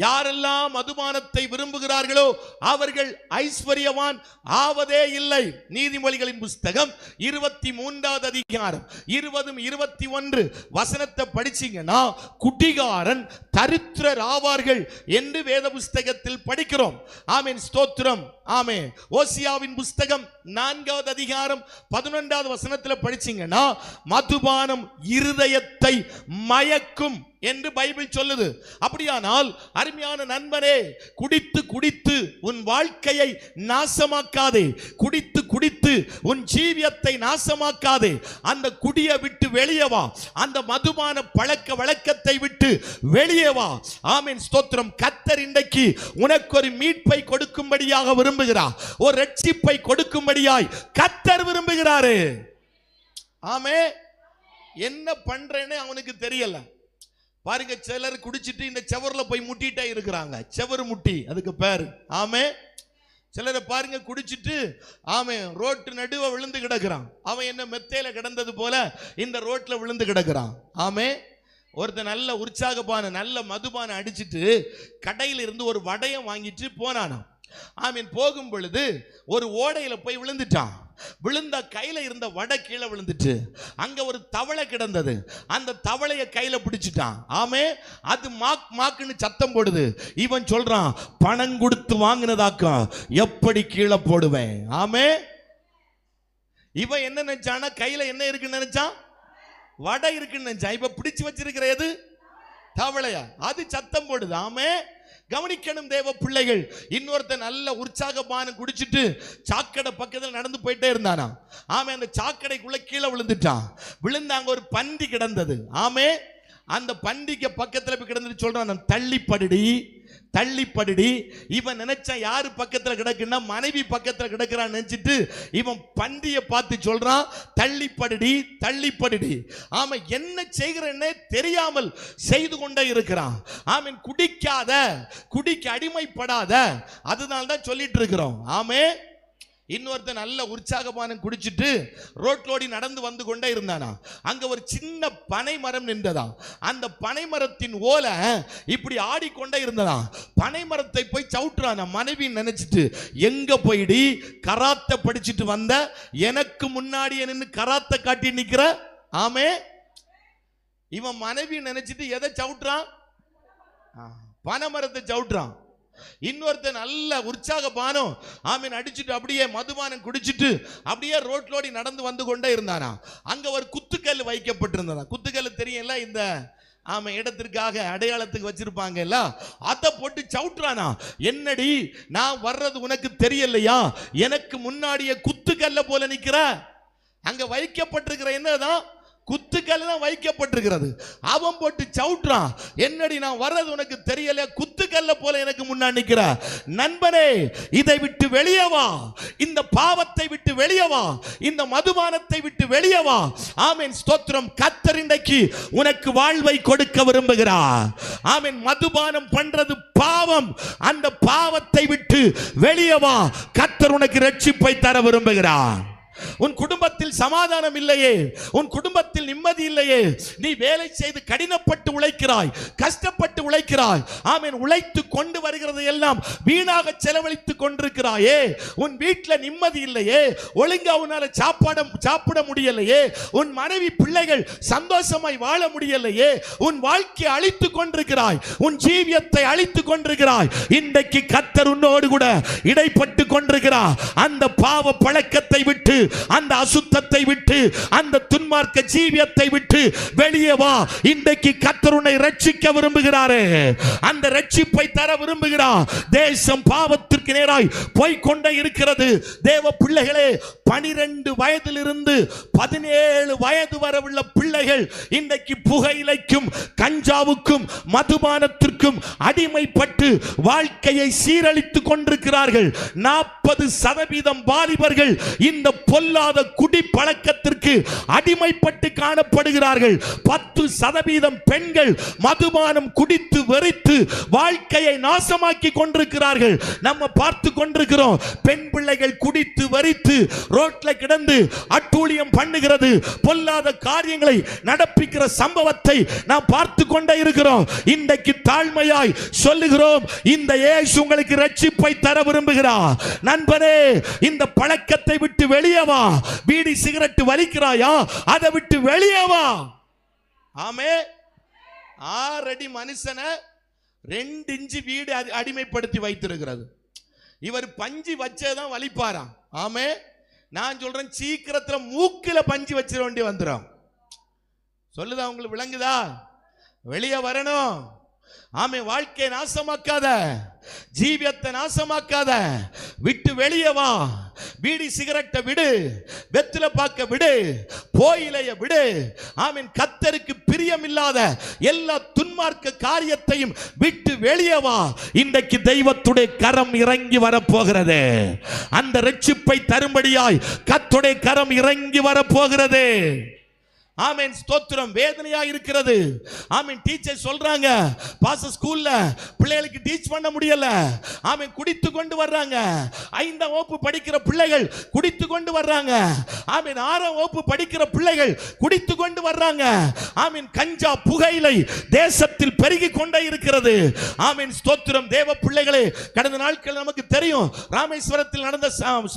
யாரெல்லாம் மதுபானத்தை விரும்புகிறார்களோ அவர்கள் ஐஸ்வர்யவான் ஆவதே இல்லை. நீதிமொழிகளின் புஸ்தகம் 23வது அதிகாரம் 20-21 வசனத்தை படிச்சீங்கன்னா குடிகாரன் தரித்திரர் ஆவார்கள் என்று வேத புஸ்தகத்தில் படிக்கிறோம். ஆமென், ஸ்தோத்திரம். ஆமென். ஓசியாவின் புஸ்தகம் 4வது அதிகாரம் 11வது வசனத்தில் படிச்சீங்கன்னா மதுபானம் இருதயத்தை மயக்கும் என்று பைபிள் சொல்லுது. அப்படியானால் அருமையான நண்பரே, குடித்து குடித்து உன் வாழ்க்கையை நாசமாக்காதே, குடித்து குடித்து உன் ஜீவியத்தை நாசமாக்காதே. அந்த குடியை விட்டு வெளியே வா, அந்த மதுபான பழக்க வழக்கத்தை விட்டு வெளியே வா. ஆமென், ஸ்தோத்திரம். கர்த்தர் இன்றைக்கு உனக்கு ஒரு மீட்பை கொடுக்கும்படியாக விரும்புகிறார், ஒரு ரட்சிப்பை கொடுக்கும்படியாய் கர்த்தர் விரும்புகிறாரு. ஆமே, என்ன பண்றேன்னு அவனுக்கு தெரியல. பாருங்க, சிலர் குடிச்சிட்டு இந்த செவர்ல போய் முட்டிட்டே இருக்கிறாங்க. செவர் முட்டி அதுக்கு பேரு. ஆமே, சிலரை பாருங்க குடிச்சிட்டு ஆமே ரோட்டு நடுவ விழுந்து கிடக்குறான். அவன் என்ன மெத்தையில கிடந்தது போல இந்த ரோட்ல விழுந்து கிடக்குறான். ஆமே, ஒருத்தன் நல்ல உற்சாகப்பான நல்ல மதுபான அடிச்சிட்டு கடையில இருந்து ஒரு வடையம் வாங்கிட்டு போனானாம். ஆமீன், போகும் பொழுது ஒரு ஓடையில போய் விழுந்துட்டான். விழுந்த கையில இருந்த வடை கீழே விழுந்துட்டு அங்க ஒரு தவளை கிடந்தது. அந்த தவளைய கையில பிடிச்சிட்டான். ஆமே, அது மாக் மாக்குன்னு சத்தம் போடுது. இவன் சொல்றான், பணம் கொடுத்து வாங்கினதாக்கா எப்படி கீழே போடுவேன். ஆமே, இவன் என்ன நினைச்சானா, கையில என்ன இருக்குன்னு நினைச்சான், வடை இருக்குன்னு நினைச்சான். இப்ப பிடிச்சு வச்சிருக்கிற எது, தவளையா, அது சத்தம் போடுது. ஆமே, கவனிக்கணும் தேவ பிள்ளைகள். இன்னொருத்த நல்ல உற்சாகமான குடிச்சிட்டு சாக்கடை பக்கத்தில் நடந்து போயிட்டே இருந்தானா. ஆமே, அந்த சாக்கடைக்குள்ள கீழே விழுந்துட்டான். விழுந்து அங்க ஒரு பந்தி கிடந்தது. ஆமே, அந்த பண்டிகை பக்கத்துல போய் கிடந்துட்டு சொல்றான், தள்ளிப்படுடி தள்ளிப்படுடி. இவன் நினைச்சா யாரு பக்கத்துல கிடக்குன்னா மனைவி பக்கத்துல கிடக்குறான்னு நினைச்சிட்டு இவன் பண்டியை பார்த்து சொல்றான், தள்ளிப்படுடி தள்ளிப்படுடி. ஆமா, என்ன செய்கிறேன்னே தெரியாமல் செய்து கொண்டே இருக்கிறான். ஆமீன், குடிக்காத, குடிக்க அடிமைப்படாத, அதனால தான் சொல்லிட்டு இருக்கிறோம். ஆமே, இன்னொருத்த நல்ல உற்சாகமான குடிச்சிட்டு ரோட்லோடி நடந்து வந்து கொண்டே இருந்தானா. அங்க ஒரு சின்ன பனை மரம் நின்றதா. அந்த பனை மரத்தின் ஓலை இப்படி ஆடிக்கொண்டே இருந்ததா. பனை மரத்தை போய் சவுட்டுறானா. மனைவி நினைச்சிட்டு, எங்க போயிடி கராத்தை படிச்சுட்டு வந்த, எனக்கு முன்னாடி நின்று கராத்தை காட்டி நிக்கிற. ஆமே, இவன் மனைவி நினைச்சிட்டு எதை சவுட்டுறான், பனை மரத்தை சவுட்டுறான். இன்னொருத்த நல்ல உற்சாகபானம் ஆமீன் அடிச்சுட்டு அப்படியே மதுபானம் குடிச்சிட்டு அப்படியே ரோட்லோடி நடந்து வந்து கொண்டே இருந்தானா. அங்க ஒரு குத்துக்கல் வைக்கப்பட்டிருந்ததா. குத்துக்கல் தெரியல, இந்த ஆமா இடத்திற்காக அடையாளத்துக்கு வச்சிருப்பாங்கல்ல, அதை போட்டு சவுட்டுறானா. என்னடி, நான் வர்றது உனக்கு தெரியலையா, எனக்கு முன்னாடியே குத்துக்கல்ல போல நிக்கிற. அங்க வைக்கப்பட்டிருக்கிற என்னதான், குத்துக்கல் தான் வைக்கப்பட்டிருக்கிறது. அவன் போட்டு சவுட்டுறான், என்னடி நான் வர்றது உனக்கு தெரியல, குத்துக்கல்ல போல எனக்கு முன்னாடி நிக்கிற. நண்பனே, இதை விட்டு வெளியே வா, இந்த பாவத்தை விட்டு வெளியே வா, இந்த மதுபானத்தை விட்டு வெளியே வா. ஆமென், ஸ்தோத்திரம். கர்த்தர் இன்றைக்கு உனக்கு வாழ்வை கொடுக்க விரும்புகிறார். ஆமென், மதுபானம் பண்றது பாவம். அந்த பாவத்தை விட்டு வெளியே வா, கர்த்தர் உனக்கு ரட்சிப்பை தர விரும்புகிறார். உன் குடும்பத்தில் சமாதானம் இல்லையே, உன் குடும்பத்தில் நிம்மதி இல்லையே, நீ வேலை செய்து கடினப்பட்டு உழைக்கிறாய், கஷ்டப்பட்டு உழைக்கிறாய். ஆமென், உழைத்து கொண்டு வருகிறது எல்லாம் வீணாக செலவழித்து கொண்டிருக்கிறாயே. உன் வீட்டில் நிம்மதி இல்லையே, ஒழுங்கா உன்னால சாப்பிட முடியலையே, உன் மனைவி பிள்ளைகள் சந்தோஷமாய் வாழ முடியலையே, உன் வாழ்க்கையை அழித்து கொண்டிருக்கிறாய், உன் ஜீவியத்தை அழித்து கொண்டிருக்கிறாய். இன்றைக்கு கர்த்தர் உன்னோடு கூட இடைப்பட்டு கொண்டிருக்கிறார். அந்த பாவ பழக்கத்தை விட்டு அந்த அசுத்தத்தை விட்டு, அந்த துன்மார்க்க ஜீவியத்தை விட்டு வெளியே வா. இன்றைக்கு கர்த்தர் உன்னை ரட்சிக்க விரும்புகிறாரே, அந்த ரட்சிப்பை தர விரும்புகிறார். தேசம் பாவத்திற்கு நேராய் போய்கொண்டே இருக்கிறது. தேவ பிள்ளைகளே, 12 வயதிலிருந்து 17 வயது வரை உள்ள பிள்ளைகள் இன்றைக்கு புகையிலைக்கும் கஞ்சாவுக்கும் மதுபானத்திற்கும் அடிமைப்பட்டு வாழ்க்கையை சீரழித்துக் கொண்டிருக்கிறார்கள். 40% வாலிபர்கள் இந்த பொல்லாத குடி பழக்கத்திற்கு அடிமைப்பட்டு காணப்படுகிறார்கள். 10% பெண்கள் மதுபானம் குடித்து வெறித்து வாழ்க்கையை நாசமாக்கி கொண்டிருக்கிறார்கள். நம்ம பார்த்து கொண்டிருக்கிறோம். பெண் பிள்ளைகள் குடித்து வெறித்து ரோட்ல கிடந்து அட்டூழியம் பண்ணுகிறது, பொல்லாத காரியங்களை நடப்பிக்கிற சம்பவத்தை நாம் பார்த்து கொண்டே இருக்கிறோம். இன்றைக்கு தாழ்மையாய் சொல்லுகிறோம், இந்த இயேசு உங்களுக்கு ரட்சிப்பை தர விரும்புகிறார். நண்பனே, இந்த பழக்கத்தை விட்டு வெளியே வா. பீடி சிகரெட் வலிக்கிறாயா? அதை விட்டு வெளியே வா. ஆமே, 6 அடி மனுஷனை 2 இன்ச்சு வீடு அடிமைப்படுத்தி வைத்திருக்கிறது. இவர் பஞ்சு வச்சதான் வலிப்பாராம். ஆமே, நான் சொல்றேன், சீக்கிரத்தில் மூக்கில பஞ்சு வச்சிட வேண்டி வந்துடும். சொல்லுதா? உங்களுக்கு விளங்குதா? வெளியே வரணும். ஆமே, வாழ்க்கையை நாசமாக்காத, ஜீவியத்தை நாசமாக்காத, விட்டு வெளியே வா. பீடி சிகரெட்டை விடு, வெத்தில பாக்க விடு, போயிலைய விடு. ஆமீன். கர்த்தருக்கு பிரியமில்லாத எல்லா துன்மார்க்க காரியத்தையும் விட்டு வெளியே வா. இன்றைக்கு தெய்வத்துடைய கரம் இறங்கி வரப்போகிறது. அந்த ரட்சிப்பை தரும்படியாய் கர்த்தருடைய கரம் இறங்கி வரப்போகிறது. ஆமென். ஸ்தோத்திரம். வேதனையா இருக்கிறது. ஆமென். டீச்சர் சொல்றாங்க, பாஸ்டர் ஸ்கூல்ல பிள்ளைகளுக்கு டீச் பண்ண முடியல. ஆமென். குடித்து கொண்டு வர்றாங்க. 5ஆம் வகுப்பு படிக்கிற பிள்ளைகள் குடித்து கொண்டு வர்றாங்க. ஆமென். 6ஆம் வகுப்பு படிக்கிற பிள்ளைகள் குடித்து கொண்டு வர்றாங்க. ஆமென். கஞ்சா புகையிலை தேசத்தில் பெருகி கொண்டே இருக்கிறது. ஆமென். ஸ்தோத்திரம். தேவ பிள்ளைகளே, கடந்த நாட்கள் நமக்கு தெரியும், ராமேஸ்வரத்தில் நடந்த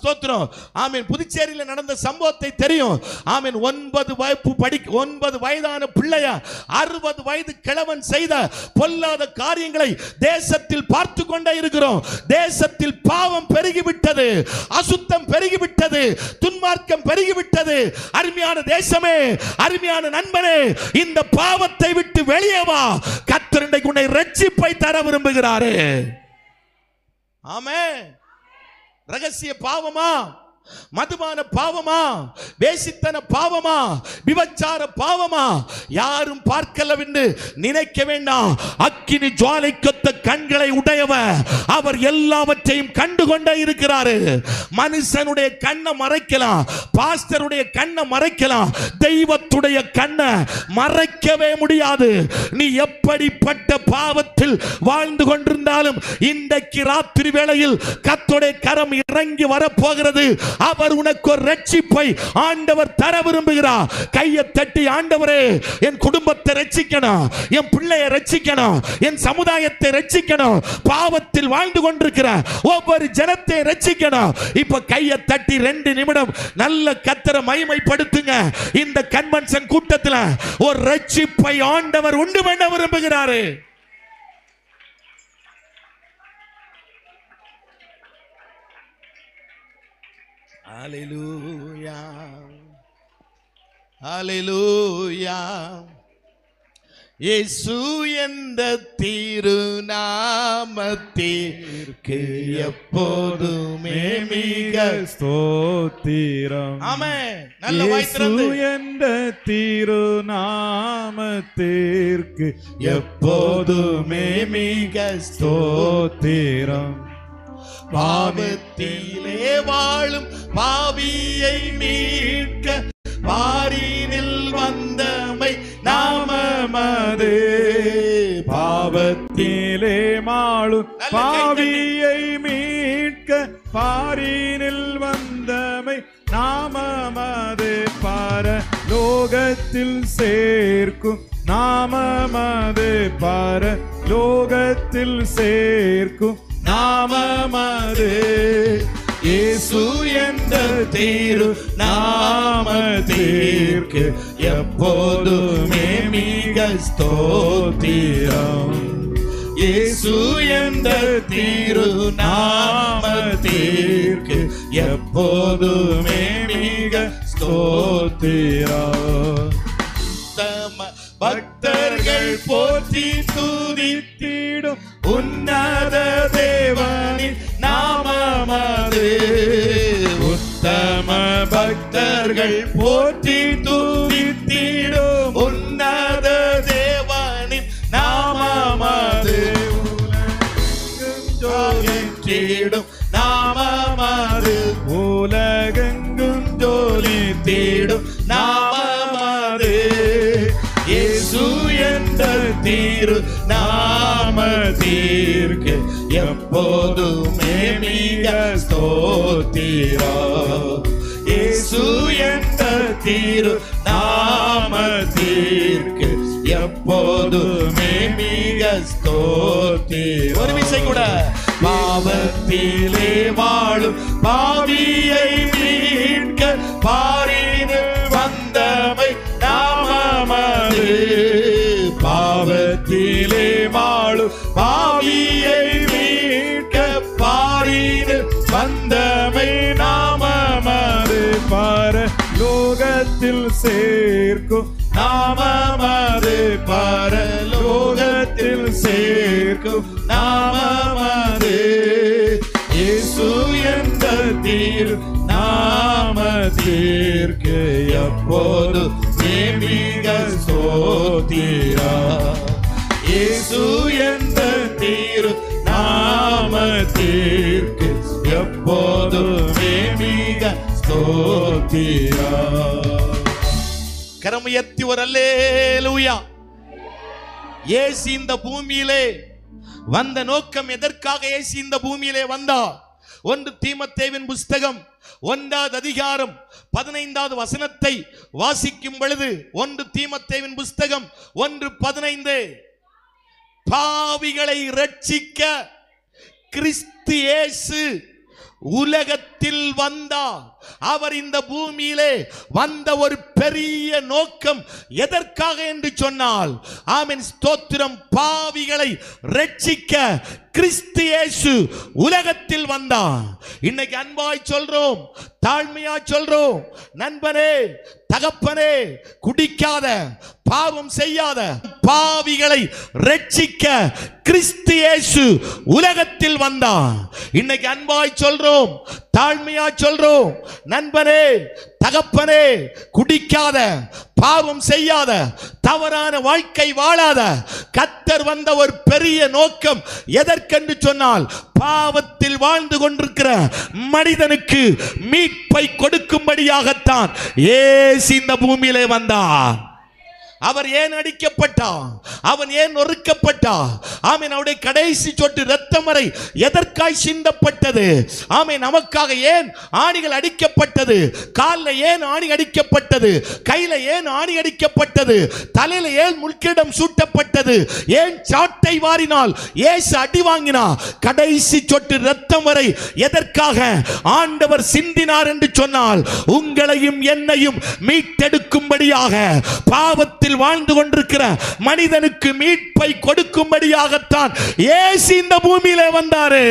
ஸ்தோத்திரம். ஆமென். புதுச்சேரியில் நடந்த சம்பவத்தை தெரியும். ஆமென். 9 வயதான பிள்ளையா 60 வயது கிழவன் செய்த பொல்லாத காரியங்களை தேசத்தில் பார்த்து கொண்டே இருக்கிறோம். தேசத்தில் பாவம் பெருகிவிட்டது, அசுத்தம் பெருகிவிட்டது, துன்மார்க்கம் பெருகிவிட்டது. அருமையான தேசமே, அருமையான நண்பனே, இந்த பாவத்தை விட்டு வெளியே வா. கர்த்தர் இன்றைக்கு உன்னை ரட்சிப்பை தர விரும்புகிறாரே. ஆமென். ரகசிய பாவமா, மதுபான பாவமா, வேசித்தன பாவமா, விபச்சார பாவமா, யாரும் பார்க்கலவென்று நினைக்க வேண்டாம். அக்கினி ஜுவாலைக்கொத்த கண்களை உடையவர், அவர் எல்லாவற்றையும் கண்டுகொண்டே இருக்கிறாரு. மனுஷனுடைய கண்ணை மறைக்கலாம், பாஸ்டருடைய கண்ணை மறைக்கலாம், தெய்வத்துடைய கண்ணை மறைக்கவே முடியாது. நீ எப்படிப்பட்ட பாவத்தில் வாழ்ந்து கொண்டிருந்தாலும் இன்றைக்கு ராத்திரி வேளையில் கர்த்தருடைய கரம் இறங்கி வரப்போகிறது. அவர் உனக்கு ஒரு ரட்சிப்பை ஆண்டவர் தர விரும்புகிறார். கையை தட்டி, ஆண்டவரே, என் குடும்பத்தை ரட்சிக்கணும், என் பிள்ளையை ரட்சிக்கணும், என் சமுதாயத்தை ரட்சிக்கணும், பாவத்தில் வாழ்ந்து கொண்டிருக்கிற ஒவ்வொரு ஜனத்தை ரட்சிக்கணும். இப்ப கையை தட்டி 2 நிமிடம் நல்ல கர்த்தரை மகிமைப்படுத்துங்க. இந்த கன்வென்ஷன் கூட்டத்தில் ஒரு ரட்சிப்பை ஆண்டவர் உண்டு பண்ண விரும்புகிறாரு. ஹல்லேலூயா, ஹல்லேலூயா. இயேசு என்ற திருநாமத்திற்கு எப்போதுமே மிக ஸ்தோத்திரம். ஆமென். நல்ல வாய் திறந்து. இயேசு என்ற திருநாமத்திற்கு எப்போதுமே மிக ஸ்தோத்திரம். பாவத்திலே வாழும் பாவியை மீட்க பாரினில் வந்தமை நாமமது. பாவத்திலே வாழும் பாவியை மீட்க பாரினில் வந்தமை நாமமது. பரலோகத்தில் சேர்க்கும் நாமமது. பரலோகத்தில் சேர்க்கும் நாமமது. இயேசு என்ற திருநாமத்திற்கு எப்போதுமே மிக ஸ்தோத்திரம். இயேசு என்ற திருநாமத்திற்கு எப்போதுமே மிக ஸ்தோத்திரம். பக்தர்கள் போற்றி துதித்திடும் உன்னத தேவனின் நாமமது. உத்தம பக்தர்கள் போற்றி துதித்திடும் உன்னத தேவனின் நாமமது. ஜோலித்திடும் நாமமது. உலகெங்கும் ஜோலித்திடும் நாமமது. இயேசு என்ற திரு நாமத்திற்கு எப்போதுமே மிக ஸ்தோத்திரம். இயேசு என்ற திரு நாமத்திற்கு எப்போதுமே மிக ஸ்தோத்திரம். ஒரு விஷயம் கூட, பாவத்திலே வாழும் பாவியை மீட்க பாரினு வந்தமை நாமமது. பாவத்திலே வாழும் பாவியை மீட்க பாரினு வந்தமை நாமமது. பரலோகத்தில் சேர்க்கும் நாமமது. பரலோகத்தில் சேர்க்கும் நாமமது. இயேசு என்ற திரு நாமத்திற்கு எப்போது மிக ஸ்தோத்திரம். இயேசு என்ற திரு நாமத்திற்கு எப்போது மிக ஸ்தோத்திரம். கரமுயர்த்தி ஒரு அல்லேலூயா. இயேசு இந்த பூமியிலே வந்த நோக்கம் எதற்காக இயேசு இந்த பூமியிலே வந்தார்? 1 தீமோத்தேயுவின் புஸ்தகம் 1வது அதிகாரம் 15வது வசனத்தை வாசிக்கும் பொழுது, 1 தீமோத்தேயுவின் புஸ்தகம் 1:15, பாவிகளை இரட்சிக்க கிறிஸ்து இயேசு உலகத்தில் வந்தார். அவர் இந்த பூமியிலே வந்த ஒரு பெரிய நோக்கம் எதற்காக என்று சொன்னால், ஆமென் ஸ்தோத்திரம், பாவிகளை இரட்சிக்க கிறிஸ்து இயேசு உலகத்தில் வந்தார். இன்னைக்கு அன்பாய் சொல்றோம், தாழ்மையா சொல்றோம், நண்பனே, தகப்பனே, குடிக்காத, பாவம் செய்யாத பாவிகளை இரட்சிக்க கிறிஸ்து இயேசு உலகத்தில் வந்தார். இன்னைக்கு அன்பாய் சொல்றோம், தாழ்மையா சொல்றோம், நண்பனே, தகப்பனே, குடிக்காத, பாவம் செய்யாத, தவறான வாழ்க்கை வாழாத கர்த்தர் வந்த ஒரு பெரிய நோக்கம் எதற்கென்று சொன்னால், பாவத்தில் வாழ்ந்து கொண்டிருக்கிற மனிதனுக்கு மீட்பை கொடுக்கும்படியாகத்தான் இயேசு இந்த பூமியிலே வந்தார். அவர் ஏன் அடிக்கப்பட்டார்? அவன் ஏன் நொறுக்கப்பட்டார்? ஆமென். அவருடைய கடைசி சொட்டு இரத்தம் வரை எதற்காய் சிந்தப்பட்டது? ஆமென். நமக்காக ஏன் ஆணிகள் அடிக்கப்பட்டது? காலில் ஏன் ஆணி அடிக்கப்பட்டது? கையில ஏன் ஆணி அடிக்கப்பட்டது? தலையில ஏன் முள்கிரீடம் சூட்டப்பட்டது? ஏன் சாட்டை வாரினால் இயேசு அடி வாங்கினார்? கடைசி சொட்டு இரத்தம் வரை எதற்காக ஆண்டவர் சிந்தினார் என்று சொன்னால், உங்களையும் என்னையும் மீட்டெடுக்கும்படியாக, பாவத்தில் வாழ்ந்து கொண்டிருக்கிற மனிதனுக்கு மீட்பை கொடுக்கும்படியாகத்தான் இயேசு இந்த பூமியிலே வந்தாரு.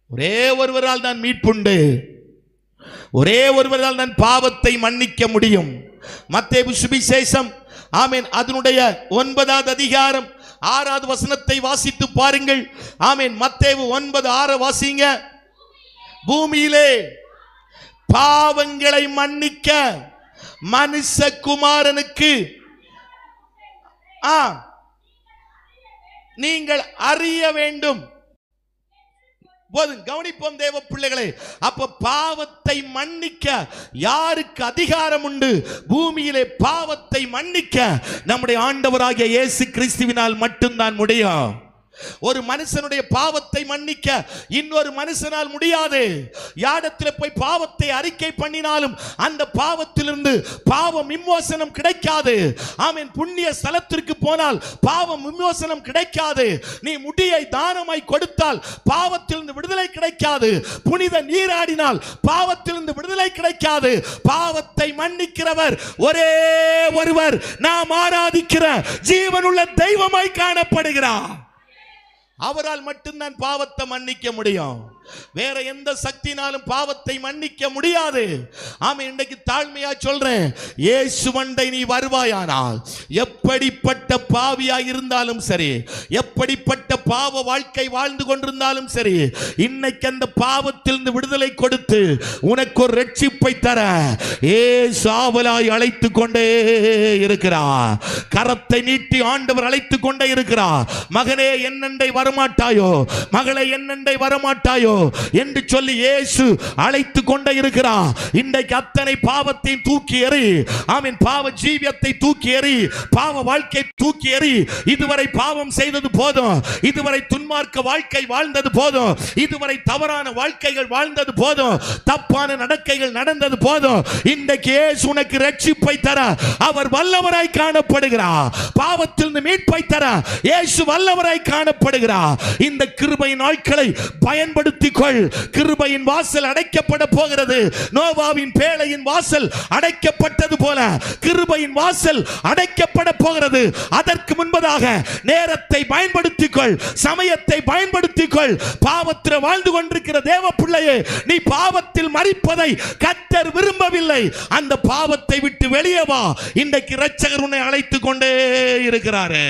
ஒரே ஒருவரால் தான் மீட்புண்டு. ஒரே ஒருவரால் தான் பாவத்தை மன்னிக்க முடியும். மத்தேயு சுவிசேஷம், ஆமென், அதனுடைய 9வது அதிகாரம் 6வது வசனத்தை வாசித்து பாருங்கள். ஆமென். மத்தேயு 9:6 வாசிங்க. பூமியிலே பாவங்களை மன்னிக்க மனுஷகுமாரனுக்கு நீங்கள் அறிய வேண்டும். போதும், கவனிப்போம் தேவ பிள்ளைகளே. அப்ப பாவத்தை மன்னிக்க யாருக்கு அதிகாரம் உண்டு? பூமியிலே பாவத்தை மன்னிக்க நம்முடைய ஆண்டவராகிய இயேசு கிறிஸ்துவினால் மட்டும்தான் முடியும். ஒரு மனுஷனுடைய பாவத்தை மன்னிக்க இன்னொரு மனுஷனால் முடியாது. யாரிடத்தில் போய் பாவத்தை அறிக்கை பண்ணினாலும் அந்த பாவத்திலிருந்து பாவம் விமோசனம் கிடைக்காது. ஆமென். புண்ணிய ஸ்தலத்திற்கு போனால் பாவம் விமோசனம் கிடைக்காது. நீ முடியை தானமாய் கொடுத்தால் பாவத்திலிருந்து விடுதலை கிடைக்காது. புனித நீராடினால் பாவத்திலிருந்து விடுதலை கிடைக்காது. பாவத்தை மன்னிக்கிறவர் ஒரே ஒருவர், நாம் ஆராதிக்கிற ஜீவனுள்ள தெய்வமாய் காணப்படுகிறார். அவரால் மட்டும்தான் பாவத்தை மன்னிக்க முடியும். வேற எந்த சக்தினாலும் பாவத்தை மன்னிக்க முடியாது. ஆமா, இன்றைக்கு தாழ்மையா சொல்றேன், இயேசுவண்டை நீ வருவாயானால் எப்படிப்பட்ட பாவியாய் இருந்தாலும் சரி, எப்படிப்பட்ட பாவ வாழ்க்கை வாழ்ந்து கொண்டிருந்தாலும் சரி, இன்னைக்கு அந்த பாவத்திலிருந்து விடுதலை கொடுத்து உனக்கு ஒரு ரட்சிப்பை தர இயேசு ஆவலாய் அழைத்து கொண்டே இருக்கிறார். கரத்தை நீட்டி ஆண்டவர் அழைத்து கொண்டே இருக்கிறார். மகனே என்னண்டை வரமாட்டாயோ, மகளே என்னண்டை வரமாட்டாயோ என்று சொல்லி இயேசு அழைத்து கொண்டே இருக்கிறார். இன்றைக்கு அத்தனை பாவத்தை தூக்கி எறி. ஆமென். பாவ ஜீவியத்தை தூக்கி எறி, பாவ வாழ்க்கை தூக்கி எறி. இதுவரை பாவம் செய்தது போதும், இதுவரை துன்மார்க்க வாழ்க்கை வாழ்ந்தது போதும், இதுவரை தவறான வாழ்க்கைகள் வாழ்ந்தது போதும், தப்பான நடக்கைகள் நடந்தது போதும். இன்றைக்கு இயேசு உனக்கு ரட்சிப்பை தர அவர் வல்லவராய் காணப்படுகிறார். பாவத்திலிருந்து மீட்பை தர இயேசு வல்லவராய் காணப்படுகிறார். இந்த கிருபையின் நாட்களை பயன்படுத்திக் கொள். கிருபையின் வாசல் அடைக்கப்பட போகிறது. நோவாவின் பேழையின் வாசல் அடைக்கப்பட்டது போல கிருபையின் வாசல் அடைக்கப்பட போகிறது. அதற்கு முன்பதாக நேரத்தை பயன்படுத்திக் கொள், சமயத்தை பயன்படுத்திக் கொள். பாவத்தில் வாழ்ந்து கொண்டிருக்கிற தேவ பிள்ளையே, நீ பாவத்தில் மரிப்பதை கர்த்தர் விரும்பவில்லை. அந்த பாவத்தை விட்டு வெளியே வா. இன்றைக்கு இரட்சகர் உன்னை அழைத்துக் கொண்டே இருக்கிறாரு.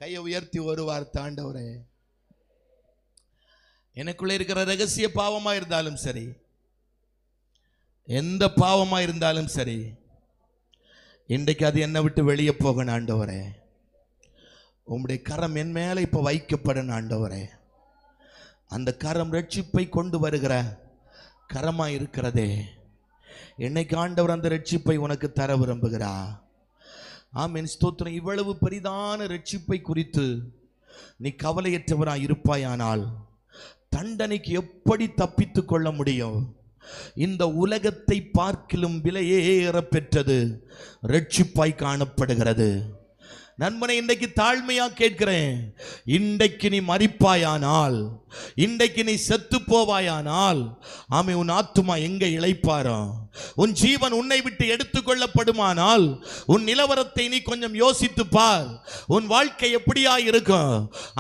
கையை உயர்த்தி ஒரு வார்த்தை, ஆண்டவரே, எனக்குள்ள இருக்கிற ரகசிய பாவமா இருந்தாலும் சரி, எந்த பாவமா இருந்தாலும் சரி, இன்றைக்கு அது என்னை விட்டு வெளியே போகணும் ஆண்டவரே. உம்முடைய கரம் என் மேல இப்ப வைக்கப்படணும் ஆண்டவரே. அந்த கரம் ரட்சிப்பை கொண்டு வருகிற கரமா இருக்கிறதே, என்னைக்கு ஆண்டவர் அந்த ரட்சிப்பை உனக்கு தர விரும்புகிறா. ஆமென், ஸ்தோத்திரம். இவ்வளவு பெரிதான ரட்சிப்பை குறித்து நீ கவலையற்றவராய் இருப்பாயானால் தண்டனைக்கு எப்படி தப்பித்துக் கொள்ள முடியும்? இந்த உலகத்தை பார்க்கிலும் விலையேற பெற்றது ரட்சிப்பாய் காணப்படுகிறது. நண்பனை, இன்றைக்கு தாழ்மையா கேட்கிறேன், இன்றைக்கு நீ மரிப்பாயானால், இன்றைக்கு நீ செத்து போவாயானால், ஆமே, உன் ஆத்துமா எங்க இளைப்பாரோ? உன் ஜீவன் உன்னை விட்டு எடுத்துக்கொள்ளப்படுமானால் உன் நிலவரத்தை நீ கொஞ்சம் யோசித்து பார். உன் வாழ்க்கை எப்படியா இருக்கும்?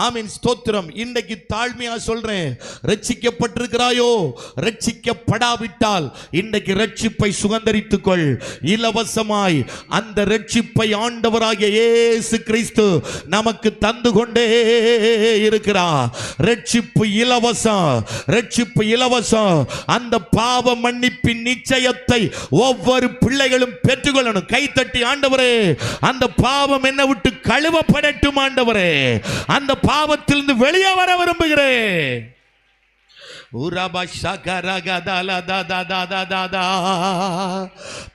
ஆமீன், ஸ்தோத்திரம். இன்றைக்கு தாழ்மையா சொல்றேன், ரட்சிக்கப்பட்டிருக்கிறாயோ, ரட்சிக்கப்படாவிட்டால் இன்றைக்கு ரட்சிப்பை சுதந்தரித்துக் கொள். இலவசமாய் அந்த ரட்சிப்பை ஆண்டவராகிய இயேசு கிறிஸ்து நமக்கு தந்து கொண்டே இருக்கிறார். ரட்சிப்பு இலவசம், ரட்சிப்பு இலவசம். அந்த பாவ மன்னிப்பின் நிச்சயத்தை ஒவ்வொரு பிள்ளைகளும் பெற்றுக்கொள்ளணும். கைத்தட்டி, ஆண்டவரே, அந்த பாவம் என்னை விட்டு கழுவப்படட்டும் ஆண்டவரே. அந்த பாவத்திலிருந்து வெளியே வர விரும்புகிறேன்.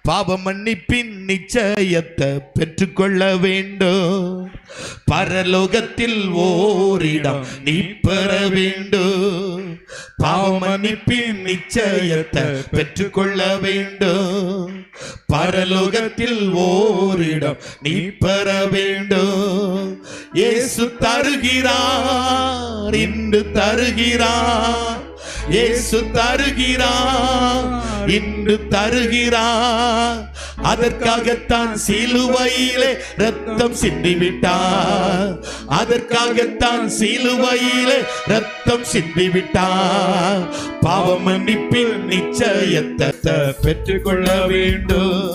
பாவ மன்னிப்பின் நிச்சயத்தை பெற்றுக்கொள்ள வேண்டும். பரலோகத்தில் ஓரிடம் நீ பெற வேண்டும். பாவ மன்னிப்பின் நிச்சயத்தை பெற்றுக்கொள்ள வேண்டும். பரலோகத்தில் ஓரிடம் நீ பெற வேண்டும். இயேசு தருகிறார், இன்று தருகிறார். இயேசு தருகிறார், இன்று தருகிறார். அதற்காகத்தான் சிலுவையிலே ரத்தம் சிந்திவிட்டார். அதற்காகத்தான் சிலுவையிலே ரத்தம் சிந்திவிட்டார். பாவ மன்னிப்பின் நிச்சயத்தை பெற்றுக்கொள்ள வேண்டும்.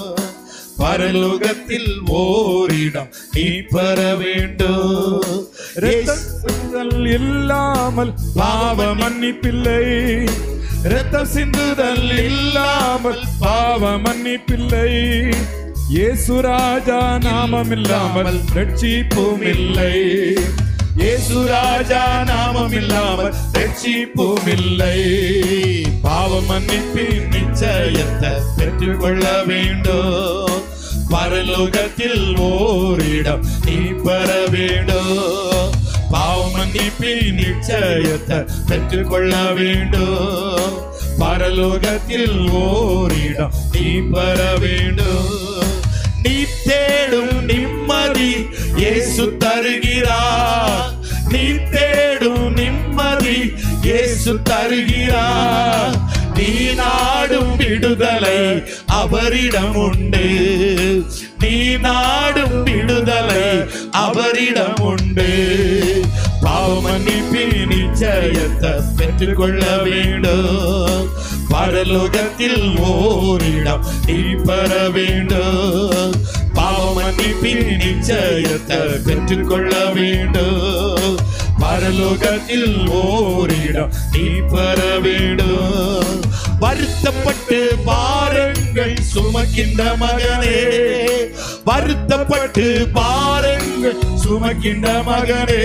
பரலோகத்தில் ஓரிடம் நீ பெற வேண்டும். ரத்தம் இல்லாமல் பாவ மன்னிப்பில்லை. ரத்தம் சிந்துதல் இல்லாமல் பாவ மன்னிப்பில்லை. இயேசு ராஜா நாமம் இல்லாமல் ரட்சிப்பும் இல்லை. இயேசு ராஜா நாமம் இல்லாமல் ரட்சிப்பும் இல்லை. பாவ மன்னிப்பின் நிச்சயத்தை பெற்றுக்கொள்ள வேண்டும். பரலோகத்தில் ஓரிடம் நீ பெற வேண்டும். பாவ மன்னிப்பின் நிச்சயத்தை பெற்றுக்கொள்ள வேண்டும். பரலோகத்தில் ஓரிடம் நீ பெற வேண்டும். நீ தேடும் நிம்மதி இயேசு தருகிறார். நீ தேடும் நிம்மதி இயேசு தருகிறார். நீ நாடும் விடுதலை அவரிடம் உண்டு. நீ நாடும் விடுதலை அவரிடம் உண்டு. பாவ மன்னிப்பின் நிச்சயத்தை பெற்றுக்கொள்ள வேண்டும். பரலோகத்தில் ஓரிடம் நீ பெற வேண்டும். பாவ மன்னிப்பின் நிச்சயத்தை பெற்றுக்கொள்ள வேண்டும். பரலோகத்தில் ஓரிடம் நீ பெற வேண்டும். வருத்தப்பட்டு பாரங்கள் சுமக்கின்ற மகனே, வருத்தப்பட்டு பாரங்கள் சுமக்கின்ற மகனே,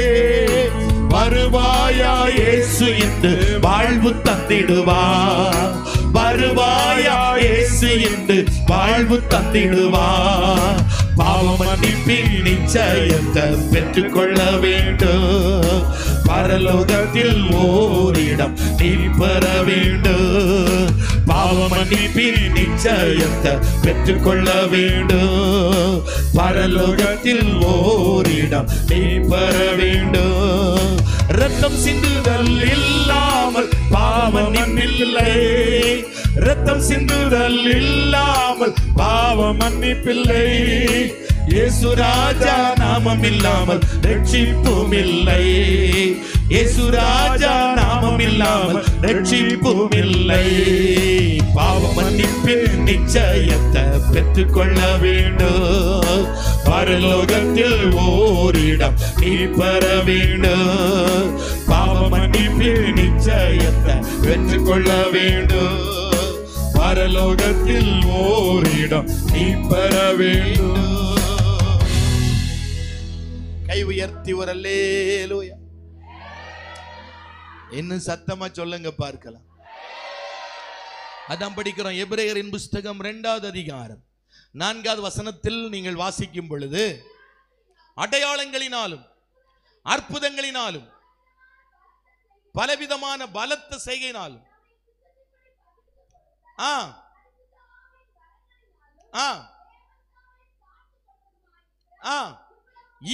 வருவாயா இயேசு என்று வாழ்வு தந்திடுவார். வருவாயா இயேசு என்று வாழ்வு தந்திடுவார். பாவ மன்னிப்பின் நிச்சயத்தை பெற்றுக்கொள்ள வேண்டும். பரலோகத்தில் ஓரிடம் நீ பெற வேண்டும். பாவ மன்னிப்பின் நிச்சயத்தை பெற்றுக்கொள்ள வேண்டும். பரலோகத்தில் ஓரிடம் நீ பெற வேண்டும். ரத்தம் சிந்துதல் இல்லாமல் பாவ மன்னிப்பில்லை. ரத்தம் சிந்துதல் இல்லாமல் பாவ மன்னிப்பில்லை. இயேசு ராஜா நாமம் இல்லாமல் ரட்சிப்பும் இல்லை. இயேசு ராஜா நாமம் இல்லாமல் ரட்சிப்பும் இல்லை. பாவ மன்னிப்பின் நிச்சயத்தை பெற்றுக்கொள்ள வேண்டும். பரலோகத்தில் ஓரிடம் நீ பெற வேண்டும். பாவ மன்னிப்பின் நிச்சயத்தை பெற்றுக்கொள்ள வேண்டும். பரலோகத்தில் ஓரிடம் நீ பெற வேண்டும். கை உயர்த்தி ஒரு அல்லேலூயா. இன்னும் சத்தமா சொல்லுங்க பார்க்கலாம். அதான் படிக்கிறோம். எபிரேயரின் புஸ்தகம் 2வது அதிகாரம் 4வது வசனத்தில் நீங்கள் வாசிக்கும் பொழுது, அடையாளங்களினாலும் அற்புதங்களினாலும் பலவிதமான பலத்த செய்கையினாலும்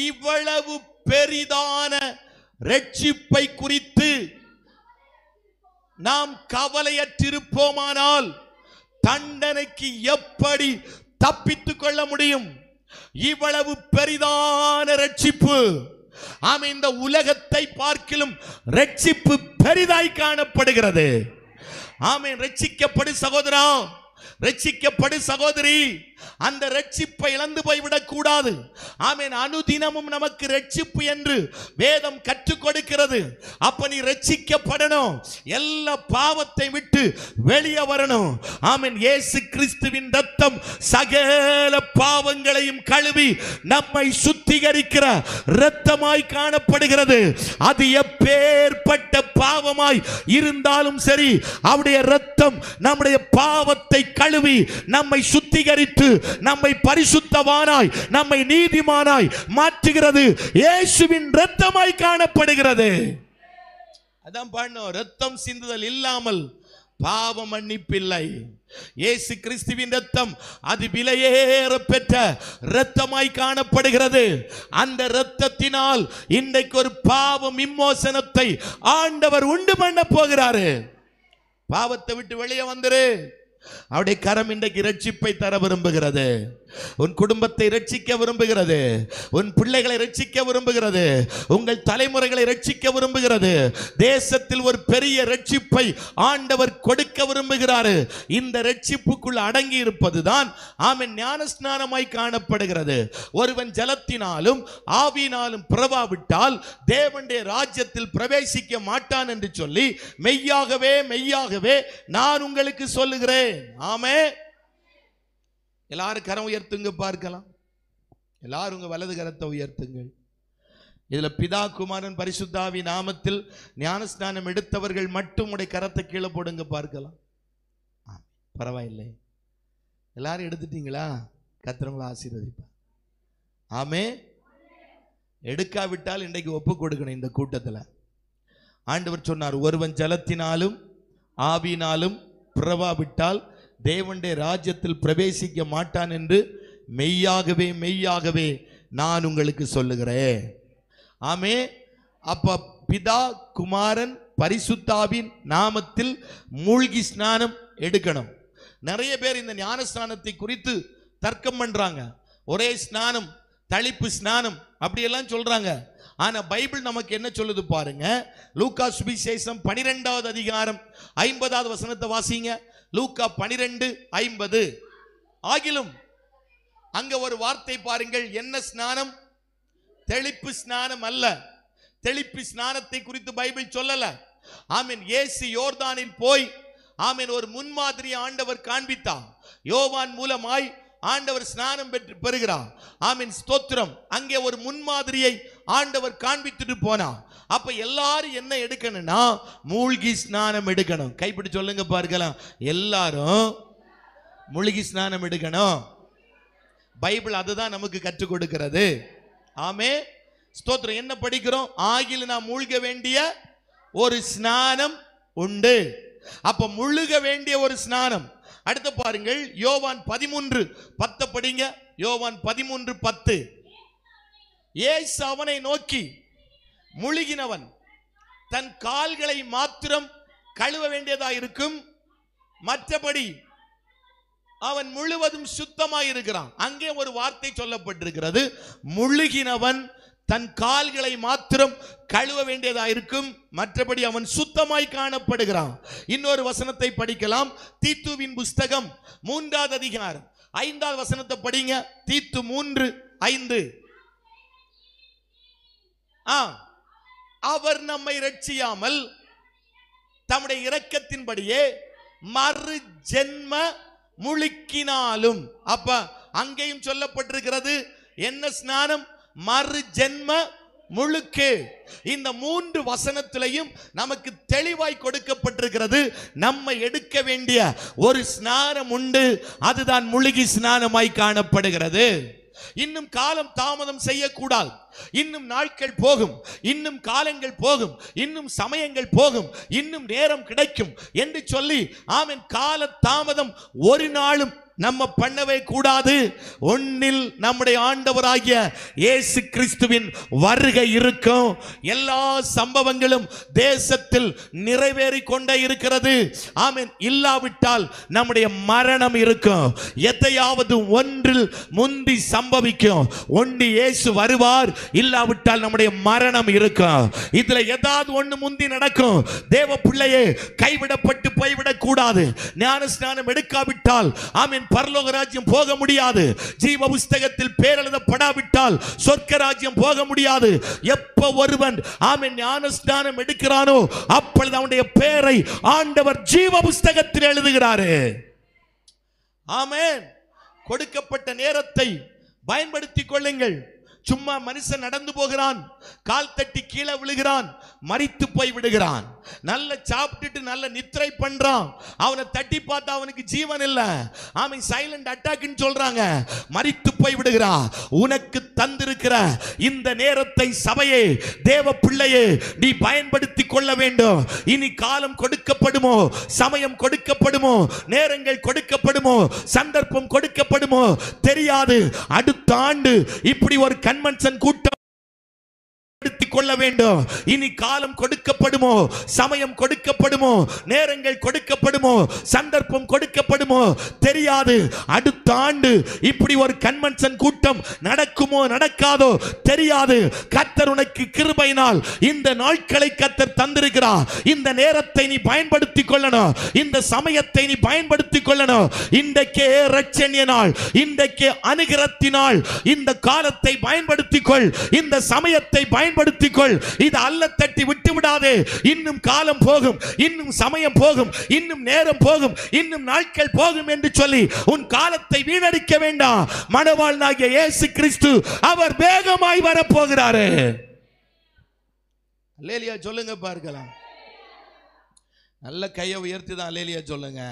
இவ்வளவு பெரிதான ரட்சிப்பை குறித்து நாம் கவலையற்றிருப்போமானால் தண்டனைக்கு எப்படி தப்பித்துக் கொள்ள முடியும்? இவ்வளவு பெரிதான ரட்சிப்பு. ஆமென். இந்த உலகத்தை பார்க்கிலும் ரட்சிப்பு பெரிதாய் காணப்படுகிறது. ஆமென். ரட்சிக்கப்படு சகோதரா, ரட்சிக்கப்படு சகோதரி. அந்த ரட்சிப்பை இழந்து போய்விடக் கூடாது. ஆமென். அனுதினமும் நமக்கு ரட்சிப்பு என்று வேதம் கற்றுக் கொடுக்கிறது. அப்ப நீ ரட்சிக்கப்படணும். எல்லா பாவத்தை விட்டு வெளியே வரணும். ஆமென். இயேசு கிறிஸ்துவின் ரத்தம் சகல பாவங்களையும் கழுவி நம்மை சுத்திகரிக்கிற இரத்தமாய் காணப்படுகிறது. அது எப்பேற்பட்ட பாவமாய் இருந்தாலும் சரி, அவருடைய இரத்தம் நம்முடைய பாவத்தை கழுவி நம்மை சுத்திகரித்து நம்மை பரிசுத்தவானாய் நம்மை நீதிமானாய் மாற்றுகிறது. இயேசுவின் இரத்தமாய் காணப்படுகிறது. அதான் பாடணும். இரத்தம் சிந்துதல் இல்லாமல் பாவ மன்னிப்பில்லை. இயேசு கிறிஸ்துவின் இரத்தம் அது விலையேற பெற்ற இரத்தமாய் காணப்படுகிறது. அந்த இரத்தத்தினால் இன்றைக்கு ஒரு பாவ விமோசனத்தை ஆண்டவர் உண்டு பண்ண போகிறாரு. பாவத்தை விட்டு வெளியே வந்துரு. அவருடைய கரம் இன்றைக்கு இரட்சிப்பை தர விரும்புகிறது. உன் குடும்பத்தை இரட்சிக்க விரும்புகிறது. உன் பிள்ளைகளை இரட்சிக்க விரும்புகிறது. உங்கள் தலைமுறைகளை இரட்சிக்க விரும்புகிறது. தேசத்தில் ஒரு பெரிய இரட்சிப்பை ஆண்டவர் கொடுக்க விரும்புகிறார். இந்த இரட்சிப்புக்குள் அடங்கி இருப்பதுதான் ஆமென் ஞானஸ்நானமாய் காணப்படுகிறது. ஒருவன் ஜலத்தினாலும் ஆவியினாலும் பிறவாவிட்டால் தேவனுடைய ராஜ்யத்தில் பிரவேசிக்க மாட்டான் என்று சொல்லி மெய்யாகவே மெய்யாகவே நான் உங்களுக்கு சொல்லுகிறேன். ஆமென். எல்லாரும் கரம் உயர்த்துங்க பார்க்கலாம். எல்லாரும் உங்க வலது கரத்தை உயர்த்துங்கள். இதுல பிதா குமாரன் பரிசுத்தாவி நாமத்தில் ஞானஸ்நானம் எடுத்தவர்கள் மட்டும் உடைய கரத்தை கீழே போடுங்க பார்க்கலாம். பரவாயில்லை, எல்லாரும் எடுத்துட்டீங்களா? கர்த்தர் ஆசீர்வதிப்பார். ஆமே. எடுக்காவிட்டால் இன்றைக்கு ஒப்பு கொடுக்கணும். இந்த கூட்டத்தில் ஆண்டவர் சொன்னார், ஒருவன் ஜலத்தினாலும் ஆவியினாலும் பிறவாவிட்டால் தேவனுடைய ராஜ்யத்தில் பிரவேசிக்க மாட்டான் என்று மெய்யாகவே மெய்யாகவே நான் உங்களுக்கு சொல்லுகிறேன். ஆமே. அப்ப பிதா குமாரன் பரிசுத்தாவின் நாமத்தில் மூழ்கி ஸ்நானம் எடுக்கணும். நிறைய பேர் இந்த ஞான ஸ்நானத்தை குறித்து தர்க்கம் பண்றாங்க. ஒரே ஸ்நானம், தளிப்பு ஸ்நானம் அப்படியெல்லாம் சொல்றாங்க. ஆனா பைபிள் நமக்கு என்ன சொல்லுது பாருங்க. லூக்கா சுவிசேஷம் 12வது அதிகாரம் 50வது வசனத்தை வாசிங்க. லூக்கா 12:50. ஆகிலும் அங்க ஒரு வார்த்தை பாருங்கள். என்ன ஸ்நானம்? தெளிப்பு ஸ்நானம் அல்ல. தெளிப்பு ஸ்நானத்தை குறித்து பைபிள் சொல்லல. ஆமென். இயேசு யோர்தானில் போய் ஆமென் ஒரு முன்மாதிரி ஆண்டவர் காண்பித்தார். யோவான் மூலமாய் ஆண்டவர் ஸ்நானம் பெறுகிறார். ஆமென், ஸ்தோத்திரம். அங்கே ஒரு முன்மாதிரியை ஆண்டவர் காண்பித்துட்டு போனார். அப்ப எல்லாரும் என்ன எடுக்கணும்னா மூழ்கி ஸ்நானம் எடுக்கணும். கைப்பிடி சொல்லுங்க பார்க்கலாம். எல்லாரும் மூழ்கி ஸ்நானம் எடுக்கணும். பைபிள் அதுதான் நமக்கு கற்றுக் கொடுக்கிறது. ஆமே, ஸ்தோத்திரம். என்ன படிக்கிறோம்? ஆகிலும் நாம் மூழ்க வேண்டிய ஒரு ஸ்நானம் உண்டு. அப்ப முழுக வேண்டிய ஒரு ஸ்நானம். அடுத்து பாருங்கள், யோவான் 13:10 படிங்க. யோவான் 13:10. இயேசு அவனை நோக்கி, முழுகினவன் தன் கால்களை மாத்திரம் கழுவ வேண்டியதா இருக்கும், மற்றபடி அவன் முழுவதும் சுத்தமாய் இருக்கிறான். அங்கே ஒரு வார்த்தை சொல்லப்பட்டிருக்கிறது. முழுகினவன் தன் கால்களை மாத்திரம் கழுவ வேண்டியதா இருக்கும், மற்றபடி அவன் சுத்தமாய் காணப்படுகிறான். இன்னொரு வசனத்தை படிக்கலாம். தீத்துவின் புஸ்தகம் 3வது அதிகாரம் 5வது வசனத்தை படிங்க. தீத்து 3:5. அவர் நம்மை ரட்சியாமல் தம்முடைய இரக்கத்தின்படியே மறு ஜென்ம முழுக்கினாலும். அப்ப அங்கேயும் சொல்லப்பட்டிருக்கிறது என்ன ஸ்நானம்? மறு ஜென்ம முழுக்கு. இந்த 3 வசனத்திலையும் நமக்கு தெளிவாய் கொடுக்கப்பட்டிருக்கிறது. நம்ம எடுக்க வேண்டிய ஒரு ஸ்நானம் உண்டு. அதுதான் முழுகி ஸ்நானமாய் காணப்படுகிறது. இன்னும் காலம் தாமதம் செய்யக்கூடாது. இன்னும் நாட்கள் போகும், இன்னும் காலங்கள் போகும், இன்னும் சமயங்கள் போகும், இன்னும் நேரம் கிடைக்கும் என்று சொல்லி ஆமென் கால தாமதம் ஒரு நாளும் நம்ம பண்ணவே கூடாது. ஒன்னில் நம்முடைய ஆண்டவராகிய இயேசு கிறிஸ்துவின் வருகை இருக்கும். எல்லா சம்பவங்களும் தேசத்தில் நிறைவேறி கொண்டே இருக்கிறது. ஆமென். இல்லாவிட்டால் நம்முடைய மரணம் இருக்கும். எதையாவது ஒன்றில் முந்தி சம்பவிக்கும். ஒன்று இயேசு வருவார், இல்லாவிட்டால் நம்முடைய மரணம் இருக்கும். இதுல ஏதாவது ஒன்று முந்தி நடக்கும். தேவ பிள்ளையே, கைவிடப்பட்டு போய்விடக் கூடாது. ஞான ஸ்நானம் எடுக்காவிட்டால் ஆமென் பரலோக ராஜ்யம் போக முடியாது. ஜீவ புஸ்தகத்தில் பேர் எழுதப்படாவிட்டால் சொர்க்க ராஜ்யம் போக முடியாது. எப்ப ஒருவன் ஆமென் ஞான ஸ்நானம் எடுக்கிறானோ அப்பொழுது அவனுடைய பேரை ஆண்டவர் ஜீவ புஸ்தகத்தில் எழுதுகிறார். ஆமென். கொடுக்கப்பட்ட நேரத்தை பயன்படுத்திக் கொள்ளுங்கள். சும்மா மனுஷன் நடந்து போகிறான், கால் தட்டி கீழே விழுகிறான், மரித்து போய் விடுகிறான். நல்ல சாப்பிட்டுட்டு நல்ல நித்திரை பண்றான், அவனை தட்டி பார்த்தா அவனுக்கு ஜீவன் இல்ல. அவன் சைலண்ட் அட்டாக்னு சொல்றாங்க, மரித்து போய் விடுகிறான். உனக்கு தந்திருக்கிற இந்த நேரத்தை சபையே, தேவ பிள்ளையே, நீ பயன்படுத்திக் கொள்ள வேண்டும். இனி காலம் கொடுக்கப்படுமோ, சமயம் கொடுக்கப்படுமோ, நேரங்கள் கொடுக்கப்படுமோ, சந்தர்ப்பம் கொடுக்கப்படுமோ தெரியாது. அடுத்த ஆண்டு இப்படி ஒரு கன்வென்ஷன் கூட்டம் கொள்ள வேண்டும். இனி காலம் கொடுக்கப்படுமோ, சமயம் கொடுக்கப்படுமோ, நேரங்கள் கொடுக்கப்படுமோ, சந்தர்ப்பம் கொடுக்கப்படுமோ தெரியாது. அடுத்த ஆண்டு இப்படி ஒரு கன்வென்ஷன் கூட்டம் நடக்குமோ நடக்காதோ தெரியாது. கர்த்தர் உனக்கு கிருபையினால் இந்த நாட்களை கர்த்தர் தந்திருக்கிறார். இந்த நேரத்தை நீ பயன்படுத்திக் கொள்ளணும். இந்த சமயத்தை நீ பயன்படுத்திக் கொள்ளணும். இன்றைக்கே இரட்சணிய நாள், இன்றைக்கே அனுகிரகத்தினால் இந்த காலத்தை பயன்படுத்திக் கொள். இந்த சமயத்தை பயன்படுத்தி இது அல்ல தட்டி விட்டு விடாதே. இன்னும் காலம் போகும், இன்னும் சமயம் போகும், இன்னும் நேரம் போகும், இன்னும் நாட்கள் போகும் என்று சொல்லி உன் காலத்தை வீணடிக்க வேண்டாம். மணவாளனாகிய இயேசு கிறிஸ்து அவர் வேகமாய் வரப்போகிறாரு. அல்லேலூயா சொல்லுங்க பார்க்கலாம். நல்ல கையை உயர்த்தி தான் அல்லேலூயா சொல்லுங்க.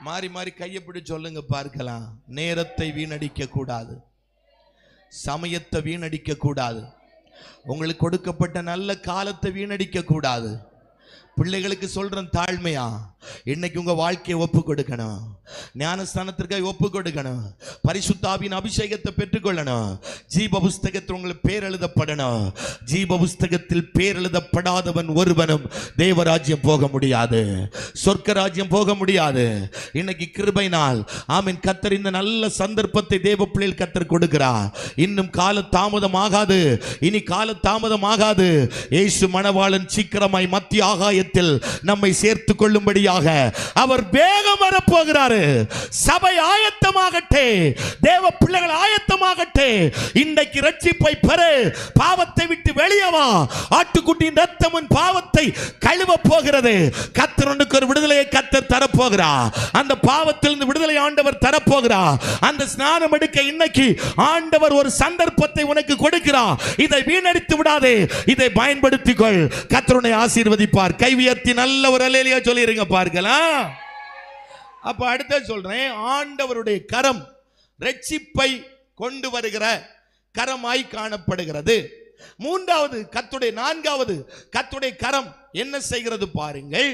மாறி மாறி கையை பிடிச்சு சொல்லுங்க பார்க்கலாம். நேரத்தை வீணடிக்க கூடாது, சமயத்தை வீணடிக்க கூடாது, உங்களுக்கு கொடுக்கப்பட்ட நல்ல காலத்தை வீணடிக்க கூடாது. பிள்ளைகளுக்கு சொல்றேன் தாழ்மையா, இன்னைக்கு உங்க வாழ்க்கையை ஒப்பு கொடுக்கணும், ஞானஸ்தானத்திற்காக ஒப்பு கொடுக்கணும், பரிசுத்தாவின் அபிஷேகத்தை பெற்றுக்கொள்ளணும், ஜீவ புஸ்தகத்தில் உங்களுக்கு பேர் எழுதப்படணும். ஜீவ புஸ்தகத்தில் பேர் எழுதப்படாதவன் ஒருவனும் தேவராஜ்யம் போக முடியாது, சொர்க்க ராஜ்யம் போக முடியாது. இன்னைக்கு கிருபையினால் ஆமென் கர்த்தர் இந்த நல்ல சந்தர்ப்பத்தை தேவ பிள்ளைகள் கர்த்தர் கொடுக்கிறார். இன்னும் கால தாமதமாகாது, இனி கால தாமதமாகாது. இயேசு மணவாளன் சீக்கிரமாய் மத்திய ஆகாயத்தில் நம்மை சேர்த்து கொள்ளும்படியாக அவர் வேகம் வரப்போகிறாரு. சபை ஆயத்தமாகட்டே, தேவ பிள்ளைகள் ஆயத்தமாகட்டே. இன்றைக்கு ரட்சிப்பை பெறு, பாவத்தை விட்டு வெளியே வா. ஆட்டுக்குட்டியின் ரத்தமும் பாவத்தை கழுவ போகிறது. கர்த்தருக்கு ஒரு விடுதலையை கர்த்தர் தரப்போகிறார். அந்த பாவத்திலிருந்து விடுதலை ஆண்டவர் தரப்போகிறார். அந்த ஸ்நானம் எடுக்க இன்னைக்கு ஆண்டவர் ஒரு சந்தர்ப்பத்தை உனக்கு கொடுக்கிறார். இதை வீணடித்து விடாதே, இதை பயன்படுத்திக்கொள். கர்த்தர் ஆசீர்வதிப்பார். கை உயர்த்தி நல்ல ஒரு அல்லேலூயா சொல்லிருங்க பார்க்கலாம். அப்ப அடுத்து சொல்றேன், ஆண்டவருடைய கரம் ரட்சிப்பை கொண்டு வருகிற கரமாய் காணப்படுகிறது. மூன்றாவது கர்த்தருடைய, நான்காவது கர்த்தருடைய கரம் என்ன செய்கிறது பாருங்கள்,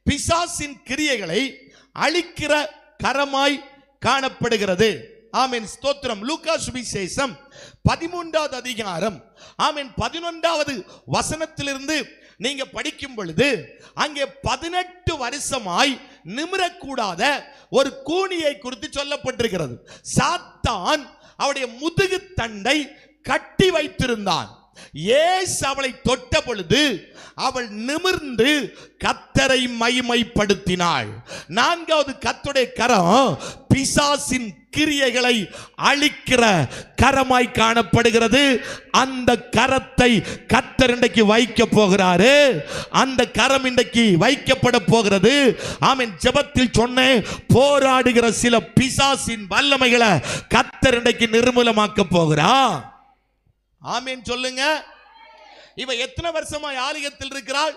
பிசாசின் கிரியைகளை அழிக்கிற கரமாய் காணப்படுகிறது. ஆமென், ஸ்தோத்திரம். லூக்கா சுவிசேஷம் 13வது அதிகாரம் ஆமென் 11வது வசனத்திலிருந்து நீங்க படிக்கும் பொழுது அங்கே 18 வருஷமாய் நிமிரக்கூடாத ஒரு கூனியை குறித்து சொல்லப்பட்டிருக்கிறது. சாத்தான் அவருடைய முதுகு தண்டை கட்டி வைத்திருந்தான். இயேசு அவளை தொட்ட பொழுது அவள் நிமிர்ந்து கர்த்தரை மகிமைப்படுத்தினாள். நான்காவது கர்த்தருடைய கரம் பிசாசின் கிரியைகளை அழிக்கிற கரமாய் காணப்படுகிறது. அந்த கரத்தை கர்த்தர் இன்றைக்கு வைக்க போகிறாரு. அந்த கரம் இன்றைக்கு வைக்கப்பட போகிறது. ஆமென். ஜெபத்தில் சொன்னேன், போராடுகிற சில பிசாசின் வல்லமைகளை கர்த்தர் இன்றைக்கு நிர்மூலமாக்க போகிறார். ஆமென் சொல்லுங்க. இவ எத்தனை வருஷமா ஆலயத்தில் இருக்கிறாள்?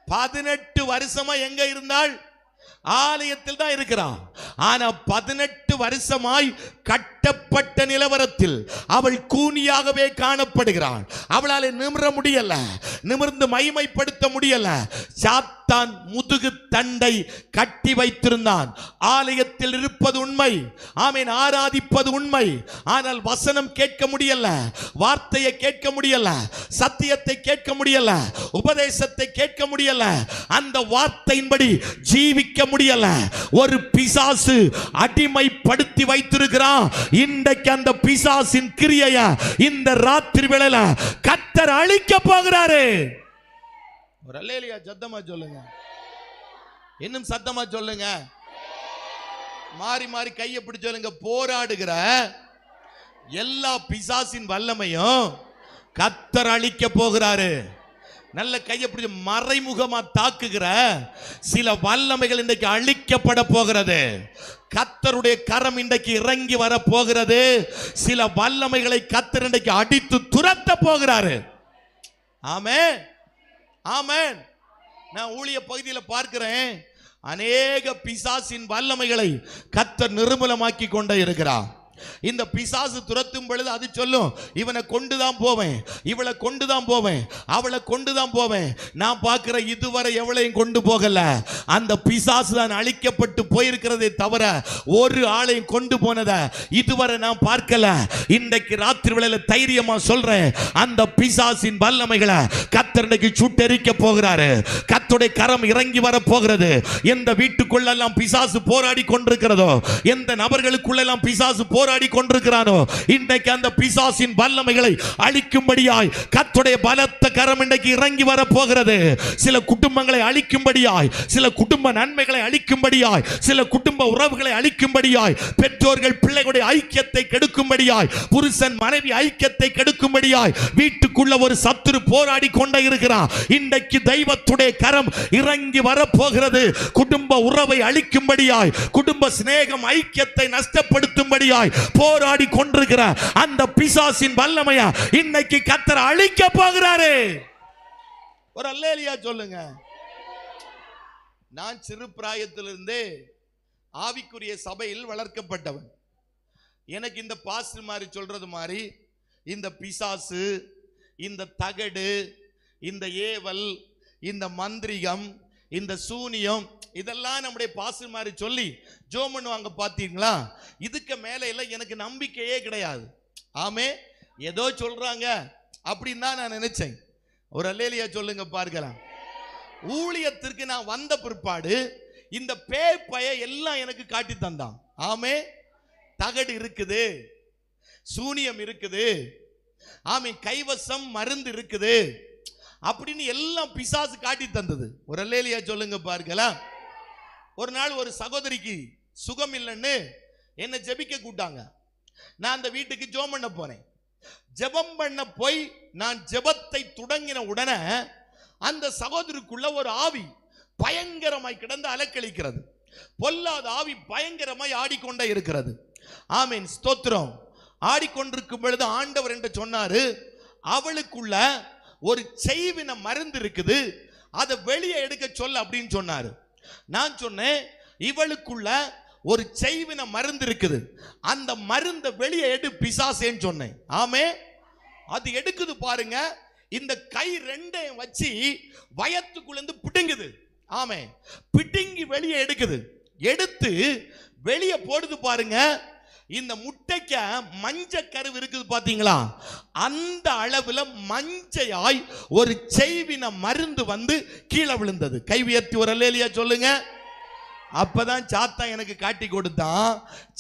18 வருஷமா எங்க இருந்தாள்? ஆலயத்தில் தான் இருக்கிறான். ஆனா 18 வருஷமாய் கட்டப்பட்ட நிலவரத்தில் அவள் கூனியாகவே காணப்படுகிறாள். அவளால் நிமிர முடியல, நிமிர்ந்து மகிமைப்படுத்த முடியல. சாத்தான் முதுகு தண்டை கட்டி வைத்திருந்தான். ஆலயத்தில் இருப்பது உண்மை, ஆமென், ஆராதிப்பது உண்மை. ஆனால் வசனம் கேட்க முடியல, வார்த்தையை கேட்க முடியல, சத்தியத்தை கேட்க முடியல, உபதேசத்தை கேட்க முடியல, அந்த வார்த்தையின்படி ஜீவிக்க முடியல. ஒரு பிசாசு அடிமைப்படுத்தி வைத்திருக்கிறான். இன்றைக்கு அந்த பிசாசின் கிரியையை இந்த ராத்திரி வேளையில கர்த்தர் அழிக்க போகிறாரு. ஒரு அல்லேலூயா சத்தமா சொல்லுங்க, இன்னும் சத்தமா சொல்லுங்க, மாறி மாறி கையை பிடிச்சு சொல்லுங்க. போராடுகிற எல்லா பிசாசின் வல்லமையும் கர்த்தர் அழிக்க போகிறாரு. நல்ல கையை பிடிச்சு, மறைமுகமா தாக்குகிற சில வல்லமைகள் இன்றைக்கு அழிக்கப்பட போகிறது. கர்த்தருடைய கரம் இன்றைக்கு இறங்கி வர போகிறது. சில வல்லமைகளை கர்த்தர் இன்றைக்கு அடித்து துரத்த போகிறாரு. ஆமென், ஆமென். நான் ஊழிய பகுதியில் பார்க்கிறேன், அநேக பிசாசின் வல்லமைகளை கர்த்தர் நிர்மூலமாக்கி கொண்டே இருக்கிறார். இந்த பிசாசு துரத்தும் பொழுது அது சொல்லும், இவனை கொண்டுதான் போவேன், இவளை கொண்டுதான் போவேன், அவளை கொண்டுதான் போவேன். நான் பார்க்கிற இதுவரை எவளையும் கொண்டு போகல. அந்த பிசாசு தான் அழிக்கப்பட்டு போயிருக்கிறதே தவிர ஒரு ஆளையும் கொண்டு போனதை இதுவரை நான் பார்க்கல. இன்றைக்கு ராத்திரி வேளையில தைரியமா சொல்றேன், அந்த பிசாசின் வல்லமைகளை கர்த்தர் இன்னைக்கு சுட்டெரிக்க போகிறாரு. கர்த்தருடைய கரம் இறங்கி வர போகிறது. எந்த வீட்டுக்குள்ளெல்லாம் பிசாசு போராடி கொண்டிருக்கிறதோ, எந்த நபர்களுக்குள்ளெல்லாம் பிசாசு போராடி கொண்டிருக்கிறானோ, இன்றைக்கு அந்த பிசாசின் வல்லமைகளை அழிக்கும்படியாய் கர்த்தருடைய பலத்த கரம் இன்றைக்கு இறங்கி வர போகிறது. சில குடும்பங்களை அழிக்கும்படியாய், சில குடும்ப நன்மைகளை அழிக்கும்படியாய், சில குடும்ப உறவுகளை அழிக்கும்படியாய், பெற்றோர்கள் பிள்ளைகளுடைய ஐக்கியத்தை கெடுக்கும்படியாய், புருஷன் மனைவி ஐக்கியத்தை கெடுக்கும்படியாய் வீட்டுக்குள்ள ஒரு சத்துரு போராடி கொண்டே இருக்கிறான். இன்றைக்கு தெய்வத்துடைய கரம் இறங்கி வர போகிறது. குடும்ப உறவை அழிக்கும்படியாய், குடும்ப சிநேகம் ஐக்கியத்தை நஷ்டப்படுத்தும்படியாய் போராடி கொண்டிருக்கிற அந்த பிசாசின் வல்லமையா இன்னைக்கு கர்த்தர் அழிக்க போகிறாரு. ஒரு அல்லேலூயா சொல்லுங்க. நான் சிறு பிராயத்திலிருந்தே ஆவிக்குரிய சபையில் வளர்க்கப்பட்டவன். எனக்கு இந்த பாஸ்டர் மாதிரி சொல்றது மாதிரி இந்த பிசாசு, இந்த தகடு, இந்த ஏவல், இந்த மந்திரிகம், இந்த சூனியம், இதெல்லாம் நம்முடைய பாஸ்டர் மாதிரி சொல்லி ஜோம் பண்ணுவாங்க பார்த்தீங்களா? இதுக்கு மேல எல்லாம் எனக்கு நம்பிக்கையே கிடையாது. ஆமே, ஏதோ சொல்றாங்க அப்படின்னு தான் நான் நினைச்சேன். ஒரு அல்லேலியா சொல்லுங்க பார்க்கலாம். ஊழியத்திற்கு நான் வந்த பிற்பாடு இந்த பேப்பைய எல்லாம் எனக்கு காட்டி தந்தான். ஆமே, தகடு இருக்குது, சூனியம் இருக்குது, ஆமே, கைவசம் மருந்து இருக்குது அப்படின்னு எல்லாம் பிசாசு காட்டி தந்தது. ஒரு அல்லேலியா சொல்லுங்க பார்க்கலாம். ஒரு நாள் ஒரு சகோதரிக்கு சுகம் இல்லைன்னு என்ன ஜெபிக்க கூட்டாங்க. நான் அந்த வீட்டுக்கு ஜெபம் பண்ண போனேன். ஜெபம் பண்ண போய் நான் ஜெபத்தை தொடங்கின உடனே அந்த சகோதரிக்குள்ள ஒரு ஆவி பயங்கரமாய் கிடந்து அலக்களிக்கிறது. பொல்லாத ஆவி பயங்கரமாய் ஆடிக்கொண்டே இருக்கிறது. ஆமீன், ஸ்தோத்திரம். ஆடிக்கொண்டிருக்கும் பொழுது ஆண்டவர் என்று சொன்னாரு, அவளுக்குள்ள ஒரு செய்வின மருந்து இருக்குது, அதை வெளியே எடுக்க சொல்ல அப்படின்னு சொன்னாரு. நான் சொன்னேன், இவளுக்குள்ள ஒரு செய்வின மருந்து இருக்குது, அந்த மருந்தை வெளியே எடு பிசாசேன்னு சொன்னேன். ஆமே, அது எடுக்குது பாருங்க. இந்த கை ரெண்டையும் வச்சு வயத்துக்குள்ள இருந்து பிடுங்குது. ஆமே, பிடுங்கி வெளியே எடுக்குது. எடுத்து வெளியே போடுது பாருங்க. இந்த முட்டைக்க மஞ்ச கருவு இருக்குது பாத்தீங்களா? அந்த அளவுல மஞ்சையாய் ஒரு செய்வின மருந்து வந்து கீழே விழுந்தது. கை உயர்த்தி ஒரு அல்லேலியா சொல்லுங்க. அப்பதான் சாத்தா எனக்கு காட்டி கொடுத்தான்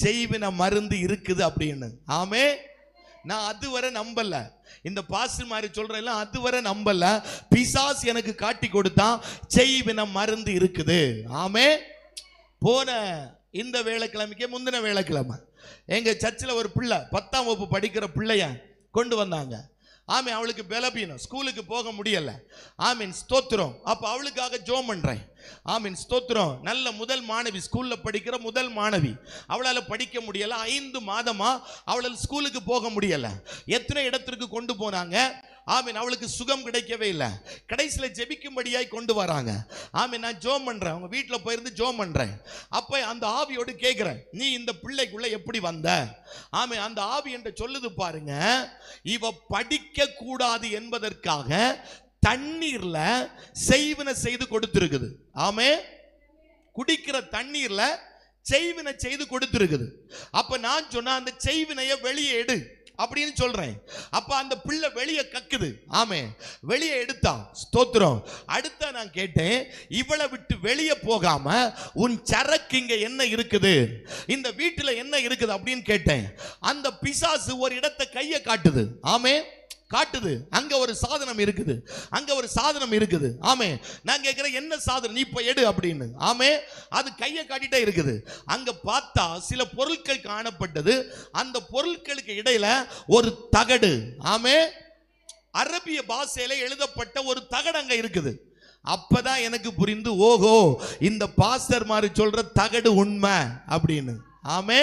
செய்வின மருந்து இருக்குது அப்படின்னு. ஆமே, நான் அதுவரை நம்பல. இந்த பாஸ்டர் மாதிரி சொல்றேன், அதுவரை நம்பல. பிசாசு எனக்கு காட்டி கொடுத்தான் செய்வின மருந்து இருக்குது. ஆமே, போன இந்த வேலைக்கிழமைக்கு முந்தின வேலைக்கிழமை எங்க சர்ச்சில் ஒரு பிள்ளை 10ஆம் வகுப்பு படிக்கிற பிள்ளைய கொண்டு வந்தாங்க. ஆமே, அவளுக்கு பலவீனம், ஸ்கூலுக்கு போக முடியல. ஆமீன், ஸ்தோத்திரம். அப்ப அவளுக்காக ஜெபம் பண்றேன். ஆமீன், ஸ்தோத்திரம். நல்ல முதல் மாணவி, ஸ்கூல்ல படிக்கிற முதல் மாணவி. அவளால படிக்க முடியல. 5 மாதமா அவளால் ஸ்கூலுக்கு போக முடியல. எத்தனை இடத்திற்கு கொண்டு போனாங்க. ஆமீன், அவளுக்கு சுகம் கிடைக்கவே இல்லை. கடைசியில ஜெபிக்கும்படியாய் கொண்டு வராங்க. ஆமீன், நான் ஜெபம் பண்றேன், அவங்க வீட்டுல போயிருந்து ஜெபம் பண்றேன். அப்ப அந்த ஆவியோடு கேட்கிறேன், நீ இந்த பிள்ளைக்குள்ள எப்படி வந்த? ஆமீன், அந்த ஆவி என்று சொல்லுது பாருங்க, இவ படிக்க கூடாது என்பதற்காக தண்ணீர்ல செய்வின செய்து கொடுத்திருக்குது. ஆமே, குடிக்கிற தண்ணீர்ல செய்வினை செய்து கொடுத்திருக்குது. அப்ப நான் சொன்ன அந்த செய்வினைய வெளியே எடு அப்படின்னு சொல்றேன். அப்ப அந்த பிள்ளை வெளியே கக்குது. ஆமே, வெளியே எடுத்தா. ஸ்தோத்திரம். அடுத்த நான் கேட்டேன், இவளை விட்டு வெளியே போகாம உன் சரக்கு இங்க என்ன இருக்குது, இந்த வீட்டுல என்ன இருக்குது அப்படின்னு கேட்டேன். அந்த பிசாசு ஒரு இடத்தை கையை காட்டுது. ஆமே, காட்டுது. அங்க ஒரு சாதனம் இருக்குது, அங்க ஒரு சாதனம் இருக்குது. ஆமே, நான் கேட்கிறேன், என்ன சாதனம், நீ இப்ப எடு அப்படின்னு. ஆமே, அது கையை காட்டிட்டே இருக்குது. அங்க பார்த்தா சில பொருட்கள் காணப்பட்டது. அந்த பொருட்களுக்கு இடையில ஒரு தகடு. ஆமே, அரபிய பாஷையில எழுதப்பட்ட ஒரு தகடு அங்க இருக்குது. அப்பதான் எனக்கு புரிந்து, ஓஹோ, இந்த பாஸ்டர் மாதிரி சொல்ற தகடு உண்மை அப்படின்னு. ஆமே,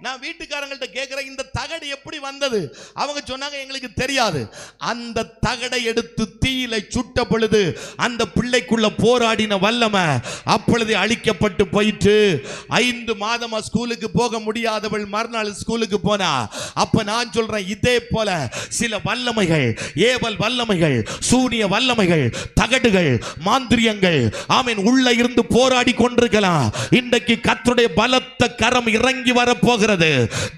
நான் வீட்டுக்காரங்கள்ட்ட கேட்கிறேன், இந்த தகடு எப்படி வந்தது? அவங்க சொன்னாங்க, எங்களுக்கு தெரியாது. அந்த தகடை எடுத்து தீயில சுட்ட பொழுது அந்த பிள்ளைக்குள்ள போராடின வல்லமை அப்பொழுது அழிக்கப்பட்டு போயிட்டு 5 மாதமா ஸ்கூலுக்கு போக முடியாதவள் மறுநாள் ஸ்கூலுக்கு போனா. அப்ப நான் சொல்றேன், இதே போல சில வல்லமைகள், ஏவல் வல்லமைகள், சூனிய வல்லமைகள், தகடுகள், மாந்திரியங்கள், ஆமீன், உள்ள இருந்து போராடி கொண்டிருக்கலாம். இன்றைக்கு கர்த்தருடைய பலத்த கரம் இறங்கி வர போகிறது.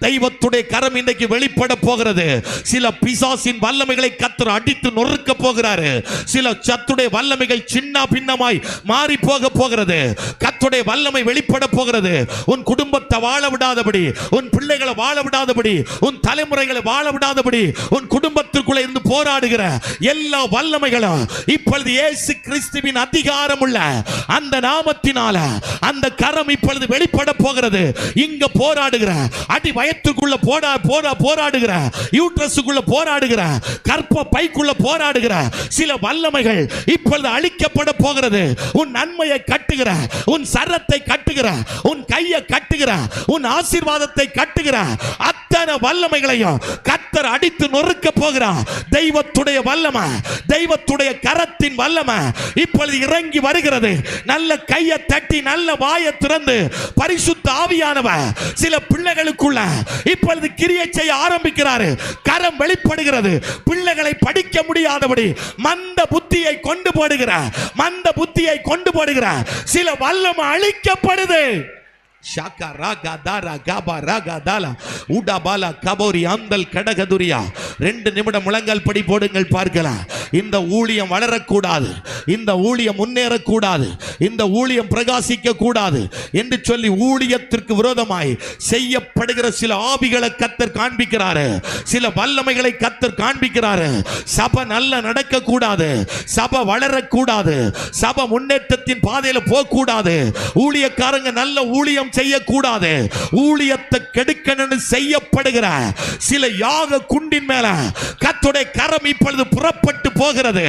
தெய்வத்துடைய கரம் இன்றைக்கு வெளிப்பட போகிறது. சில பிசாசின் வல்லமைகளை கர்த்தர் அடித்து நொறுக்க போகிறாரு. சில சத்துடைய வல்லமைகள் சின்ன பின்னமாய் மாறி போக போகிறது. கர்த்தருடைய வல்லமை வெளிப்பட போகிறது. உன் குடும்பத்தை வாழ விடாதபடி, உன் பிள்ளைகளை வாழ விடாதபடி, உன் தலைமுறைகளை வாழ விடாதபடி, உன் குடும்பத்திற்குள்ள இருந்து போராடுகிற எல்லா வல்லமைகளும் இப்பொழுது இயேசு கிறிஸ்துவின் அதிகாரம் உள்ள அந்த நாமத்தினால அந்த கரம் இப்பொழுது வெளிப்பட போகிறது. இங்க போராடுகிற, அடி வயத்துக்குள்ள போராடுகிற, யூட்ரஸுக்குள்ள போராடுகிற, கற்ப பைக்குள்ள போராடுகிற சில வல்லமைகள் இப்பொழுது அழிக்கப்பட போகிறது. உன் நன்மையை கட்டுகிற, உன் சரத்தை கட்டுகிற, உன் கையை கட்டுகிற, உன் ஆசீர்வாதத்தை கட்டுகிற அத்தனை வல்லமைகளையும் கர்த்தர் அடித்து நொறுக்க போகிறார். தெய்வத்துடைய வல்லமை, தெய்வத்துடைய கரத்தின் வல்லமை இப்பொழுது இறங்கி வருகிறது. நல்ல கையை தட்டி நல்ல வாயை திறந்து பரிசுத்த ஆவியானவர் சில பிள்ளை பிள்ளைகளுக்குள்ள இப்பொழுது கிரியை செய்ய ஆரம்பிக்கிறாரு. கரம் வெளிப்படுகிறது. பிள்ளைகளை படிக்க முடியாதபடி மந்த புத்தியை கொண்டு போடுகிற சில வல்லமை அழிக்கப்படுது. ஷாக்கா ராகா தாரா காபா ராகா தாலா உடாபாலா கபோரி அந்தல் கடகதுரியா. 2 நிமிடம் முழங்கால் படி போடுங்கள் பார்க்கலாம். இந்த ஊழியம் வளரக்கூடாது, இந்த ஊழியம் முன்னேறக்கூடாது, இந்த ஊழியம் பிரகாசிக்க கூடாது என்று சொல்லி ஊழியத்திற்கு விரோதமாய் செய்யப்படுகிற சில ஆவிகளை கர்த்தர் காண்பிக்கிறாரு. சில வல்லமைகளை கர்த்தர் காண்பிக்கிறாரு. சபை நல்ல நடக்க கூடாது, சபை வளரக்கூடாது, சபை முன்னேற்றத்தின் பாதையில போக கூடாது, ஊழியக்காரங்க நல்ல ஊழியம் செய்யக்கூடாது, ஊழியத்தை கெடுக்கணும்னு செய்யப்படுகிற சில யாக குண்டின் மேல கர்த்தருடைய கரம் இப்பொழுது புறப்பட்டு போகிறது.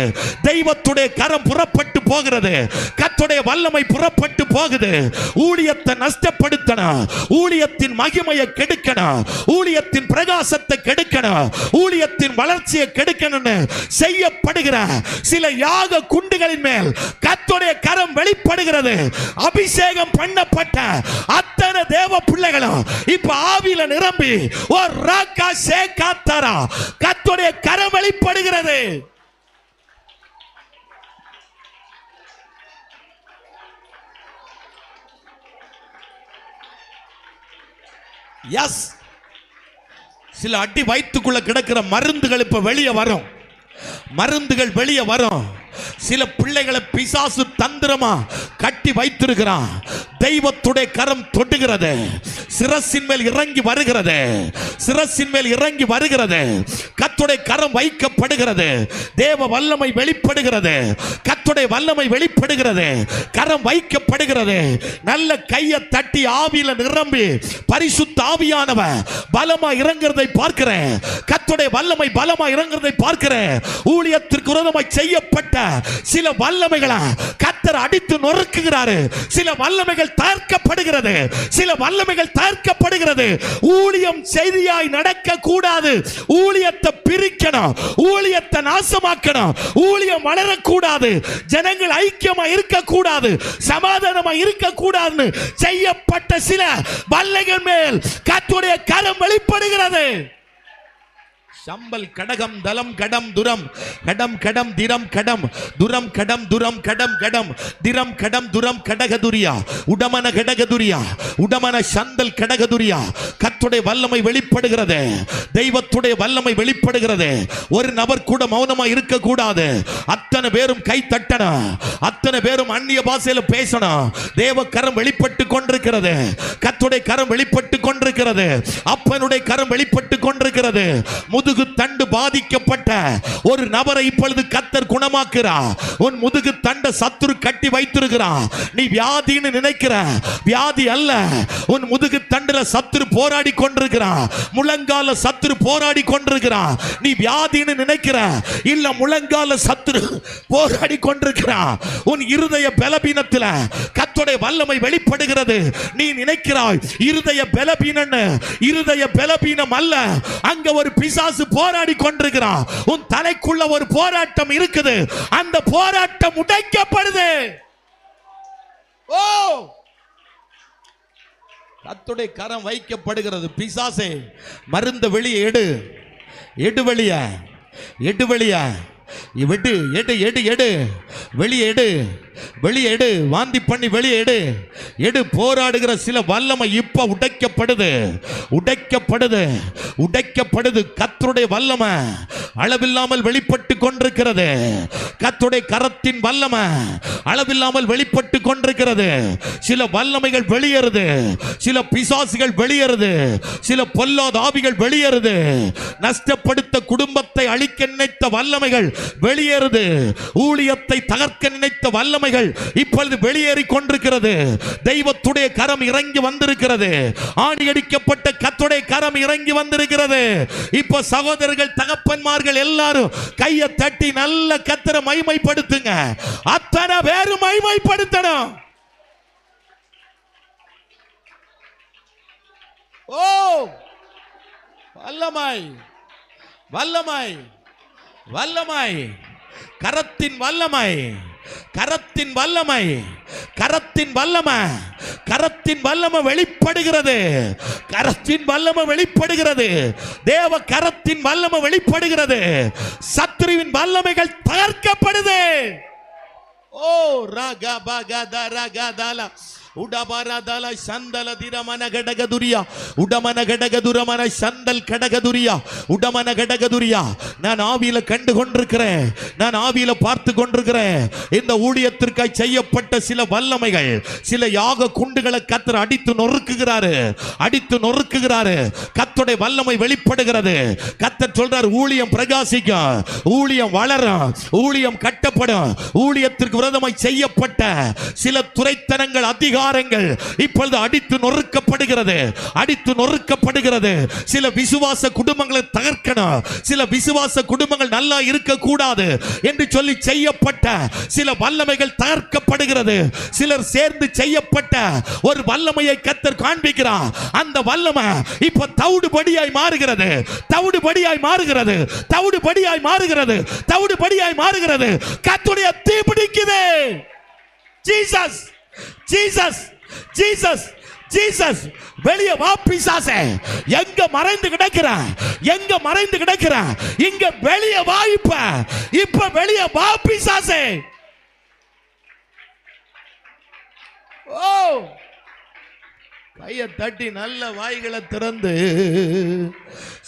தெய்வத்துடைய கரம் புறப்பட்டு போகிறது. கர்த்தருடைய வல்லமை புறப்பட்டு போகுது. ஊழியத்தை நஷ்டப்படுத்தணும், ஊழியத்தின் மகிமையை கெடுக்கணும், ஊழியத்தின் பிரகாசத்தை கெடுக்கணும், ஊழியத்தின் வளர்ச்சியை கெடுக்கணும்னு செய்யப்படுகிற சில யாக குண்டுகளின் மேல் கர்த்தருடைய கரம் வெளிப்படுகிறது. அபிஷேகம் பண்ணப்பட்ட அத்தனை தேவ பிள்ளைகளும் இப்ப ஆவியில நிரம்பி ஒரு ராக்கா சேகாத்தாரா கர்த்தருடைய கரம் வெளிப்படுகிறது. எஸ், சில அடி வயிற்றுக்குள்ள கிடக்கிற மருந்துகள் இப்ப வெளியே வரும். மருந்துகள் வெளியே வரும். சில பிள்ளைகளை பிசாசு தந்திரமா கட்டி வைத்திருக்கிறான். தெய்வத்துடைய கரம் தொடுகிறது. சிரசின் மேல் இறங்கி வருகிறது. சிரசின் மேல் இறங்கி வருகிறது. கர்த்தருடைய கரம் வைக்கப்படுகிறது. தேவ வல்லமை வெளிப்படுகிறது. கர்த்தருடைய வல்லமை வெளிப்படுகிறது. கரம் வைக்கப்படுகிறது. நல்ல கையை தட்டி ஆவியில நிரம்பி பரிசுத்த ஆவியானவர் பலமா இறங்குறதை பார்க்கிறேன். கர்த்தருடைய வல்லமை பலமா இறங்குறதை பார்க்கிறேன். ஊழியத்திற்கு விரோதமாய் செய்யப்பட்ட சில வல்லமைகளை கர்த்தர் அடித்து நொறுக்குகிறாரு. சில வல்லமைகள் தகர்க்கப்படுகிறது. சில வல்லமைகள் தகர்க்கப்படுகிறது. ஊழியம் செய்தியாய் நடக்க கூடாது. ஊழியத்தை பிரிக்கணும், ஊழியத்தை நாசமாக்கணும், ஊழியம் வளரக்கூடாது, ஜனங்கள் ஐக்கியமா இருக்க கூடாது, சமாதானமா இருக்க கூடாதுன்னு செய்யப்பட்ட சில வல்லைகள் மேல் கர்த்தருடைய கரம் வெளிப்படுகிறது. சம்பல் கடகம் தலம் கடம் துரம் கடம் கடம் திரம் கடம் துரம் கடம் துரம் கடம் கடம் திரம் கடம் துரம் கடகதுரியா உடமன கடகதுரியா உடமன சந்தல் கடகதுரியா. கர்த்தருடைய வல்லமை வெளிப்படுகிறது. தெய்வத்துடைய வல்லமை வெளிப்படுகிறது. ஒரு நபர் கூட மௌனமா இருக்க கூடாது. அத்தனை பேரும் கை தட்டணும். அத்தனை பேரும் அந்நிய பாஷையில பேசணும். தேவ கரம் வெளிப்பட்டு கொண்டிருக்கிறது. கர்த்தருடைய கரம் வெளிப்பட்டு கொண்டிருக்கிறது. அப்பனுடைய கரம் வெளிப்பட்டு கொண்டிருக்கிறது. முதுகு தண்டு பாதிக்கப்பட்ட ஒரு நபரை இப்பொழுது கர்த்தர் குணமாக்குறார். உன் முதுகு தண்டை சத்துரு கட்டி வைத்திருக்கிறார். நீ வியாதின்னு நினைக்கிற, வியாதி அல்ல. உன் முதுகு தண்டுல சத்துரு போராடி கொண்டிருக்கிறார். முழங்கால சத்துரு போராடி கொண்டிருக்கிறார். நீ வியாதின்னு நினைக்கிற, இல்ல முழங்கால சத்துரு போராடி கொண்டிருக்கிறார். உன் இருதய பலவீனத்தில் கர்த்தருடைய வல்லமை வெளிப்படுகிறது. நீ நினைக்கிறாய் இருதய பலவீனம், இருதய பலவீனம் அல்ல. அங்க ஒரு பிசாசு போராடி கொண்டிருக்கிறான். உன் தலைக்குள்ள ஒரு போராட்டம் இருக்குது. அந்த போராட்டம் உடைக்கப்படுது. ஓ, கர்த்தருடைய கரம் வைக்கப்படுகிறது. பிசாசே, மருந்து வெளியே எடு, எடு வெளியே, எடு வெளியே, விட்டு எடு எடு எடு வெளியே எடு, வெளியே எடு, வாந்தி பண்ணி வெளியே எடு, எடு. போராடுகிற சில வல்லமை இப்ப உடைக்கப்படுது, உடைக்கப்படுது, உடைக்கப்படுது. கர்த்தருடைய வல்லமை அளவில்லாமல் வெளிப்பட்டு கொண்டிருக்கிறது. கர்த்தருடைய கரத்தின் வல்லமை அளவில்லாமல் வெளிப்பட்டு கொண்டிருக்கிறது. சில வல்லமைகள் வெளியேறுது, சில பிசாசுகள் வெளியேறுது, சில பொல்லாத ஆவிகள் வெளியேறுது. நஷ்டப்படுத்த குடும்பத்தை அழிக்க நினைத்த வல்லமைகள் வெளியேறுது. ஊழியத்தை தகர்க்க நினைத்த வல்லமைகள் இப்பொழுது வெளியேறி கொண்டிருக்கிறது. தெய்வத்துடைய கரம் இறங்கி வந்திருக்கிறது. ஆணியடிக்கப்பட்ட கர்த்தருடைய கரம் இறங்கி வந்திருக்கிறது. இப்ப சகோதரர்கள், தகப்பன்மார்கள் எல்லாரும் கையை தட்டி நல்ல கர்த்தரை மகிமைப்படுத்துங்க. அத்தனை பேரும் மகிமைப்படுத்தணும். ஓ, வல்லமை, வல்லமை, வல்லமை, கரத்தின் வல்லமை, கரத்தின் வல்லமை, கரத்தின் வல்லமை, கரத்தின் வல்லமை வெளிப்படுகிறது. கரத்தின் வல்லமை வெளிப்படுகிறது. தேவ கரத்தின் வல்லமை வெளிப்படுகிறது. சத்துருவின் வல்லமைகள் தகர்க்கப்படுது. ஓ ரகபகதரகதல உடபரதல சந்தல திரமன கடகதுரியா உடமன கடகதுரமன சந்தல் கடகதுரியா உடமன கடகதுரியா. நான் ஆவியில கண்டு கொண்டிருக்கிறேன், நான் ஆவியில பார்த்து கொண்டிருக்கிறேன். இந்த ஊழியத்திற்காய் செய்யப்பட்ட சில வல்லமைகள், சில யாக குண்டுகளை கர்த்தர் அடித்து நொறுக்குகிறாரு, அடித்து நொறுக்குகிறாரு. கர்த்தருடைய வல்லமை வெளிப்படுகிறது. கர்த்தர் சொல்றார், ஊழியம் பிரகாசிக்கும், ஊழியம் வளரும், ஊழியம் கட்டப்படும். ஊழியத்திற்கு விரோதமாய் செய்யப்பட்ட சில துரைத்தனங்கள், அதிகாரங்கள் இப்பொழுது அடித்து நொறுக்கப்படுகிறது, அடித்து நொறுக்கப்படுகிறது. சில விசுவாச குடும்பங்களை தகர்க்கணும், சில விசுவாச குடும்பங்கள் நல்லா இருக்க கூடாது என்று சொல்லி செய்யப்பட்ட சில வல்லமைகள் தகர்க்கப்படுகிறது. சிலர் சேர்ந்து செய்யப்பட்ட ஒரு வல்லமையை கர்த்தர் காண்பிக்கிறார். அந்த வல்லமை இப்ப தவிடுபடியாய் மாறுகிறது, தவிடுபடியாய் மாறுகிறது, தவிடுபடியாய் மாறுகிறது, தவிடுபடியாய் மாறுகிறது. கர்த்தருடைய தீ பிடிக்குது. Jesus, Jesus, Jesus, Jesus. வெளியே வா பிசாசே. எங்க மறைந்து கிடக்கிற, எங்க மறைந்து கிடக்கிற, இங்க வெளியே வா. இப்ப வெளியே வா பிசாசே. ஓ, கையை தட்டி நல்ல வாய்களை திறந்து,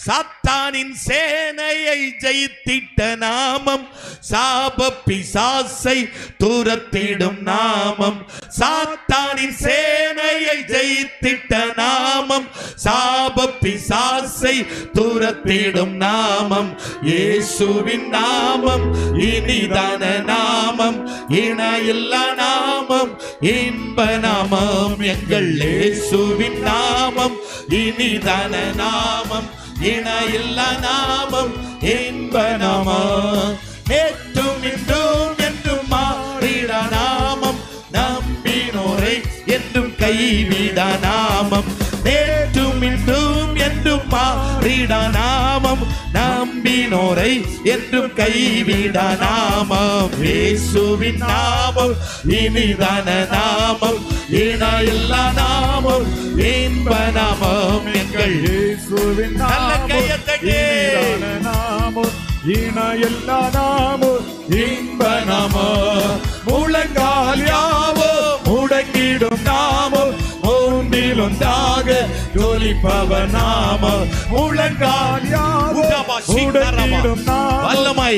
சாத்தானின் சேனையை ஜெயித்திட்ட நாமம், சாப பிசாசை துரத்திடும் நாமம். சாத்தானின் சேனையை ஜெயித்திட்ட நாமம், சாப பிசாசை துரத்திடும் நாமம். இயேசுவின் நாமம் இனிதான நாமம், இணையில்லா நாமம், இன்ப நாமம். எங்கள் இயேசுவின் நாமம் இனிதான நாமம், இணையில்லா நாமம், இன்ப நாமம். நேற்றும் இன்றும் என்றும் மாறிட நாமம், நம்பினோரை என்றும் கைவிட நாமம். நேற்றும் இன்றும் என்றும் மாறிட நாமம், நம்பினோரை என்றும் கைவிட நாமம். இயேசுவின் நாமம் இனிதான நாமம், இணையில்லா நாமம், இன்ப நாமம். எங்கள் இயேசுவின் நாமம் இனிதான நாமம், இணையில்லா நாமம், இன்ப நாமம். முழங்கால் யாவும் முடங்கிடும் நாமம், மூன்றிலொன்றாக ஜொலிப்பவர் நாமம். முழங்கால் யாவும் முடங்கிடும் நாமம், வல்லமை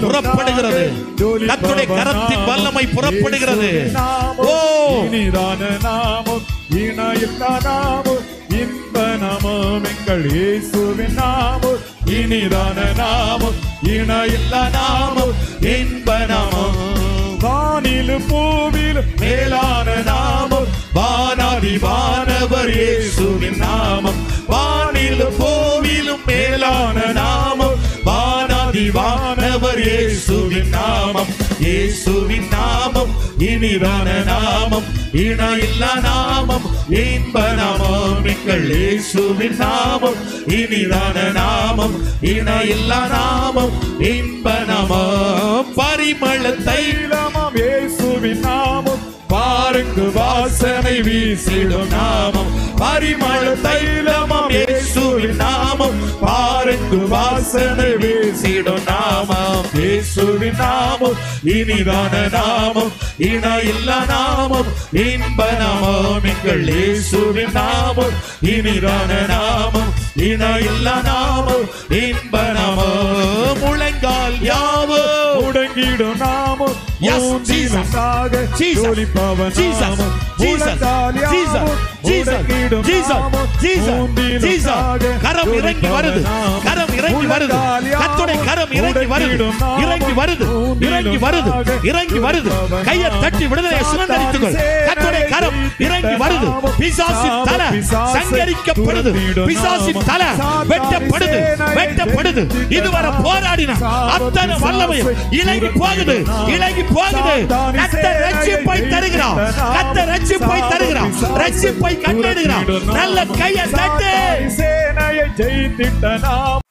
புறப்படுகிறது. கர்த்தருடைய கரத்தின் வல்லமை புறப்படுகிறது. ஓ, இனிதான நாமம், இணையில்லா நாமம், இன்ப நாமம். எங்கள் இயேசுவின் நாமம் இனிதான நாமம், இணையில்லா நாமம், இன்ப நாமம். வானிலும் பூவிலும் மேலான நாமம், வானாதி வானவர் இயேசுவின் நாமம். வானிலும் பூவிலும் மேலான நாமம், வானாதி வானவர் இயேசுவின் நாமம். இயேசுவின் நாமம் இனிதான நாமம், இணையில்லா நாமம், இன்ப நாமம். எங்கள் இயேசுவின் நாமம் இனிதான நாமம், இணையில்லா நாமம், இன்ப நாமம். பரிமள தைலமாம் இயேசுவின் நாமம், பாருங்கு வாசனை வீசிடும் நாமம். பரிமள தைலமாம் இயேசுவின் நாமம், பாருங்கு வாசனை வீசிடும் நாமம். இயேசுவின் நாமம் இனிதான நாமம், இணையில்லா நாமம், இன்ப நாமம். எங்கள் இயேசுவின் நாமம் இனிதான நாமம், இணையில்லா நாமம், இன்ப நாமம். முழங்கால் யாவும் முடங்கிடும் நாமம், மூன்றிலொன்றாக ஜொலிப்பவர் நாமம். முழங்கால் யாவும் முடங்கிடும் நாமம், மூன்றிலொன்றாக கரம் இறங்கி வருது, கரம் இறங்கி வருது. கர்த்தருடைய கரம் இறங்கி வருது, இறங்கி வருது, இறங்கி வருது, இறங்கி வருது. கையை தட்டி விடுதலை சுதந்தரித்துக். கர்த்தருடைய கரம் இறங்கி வருது. பிசாசின் தலை சங்கரிக்கப்படுது, பிசாசின் தலை வெட்டப்படுது, வெட்டப்படுது. இதுவரை போராடின அத்தனை வல்லமையும் இலங்கி போகுது, இலங்கி போகுது. கர்த்தர் ரட்சிப்பை தருகிறார், கர்த்தர் ரட்சிப்பை தருகிறார், ரட்சிப்பை கண்டெடுக்கிறார். நல்ல கையை தட்டு. சேனையை ஜெயித்திட்ட நாமம்.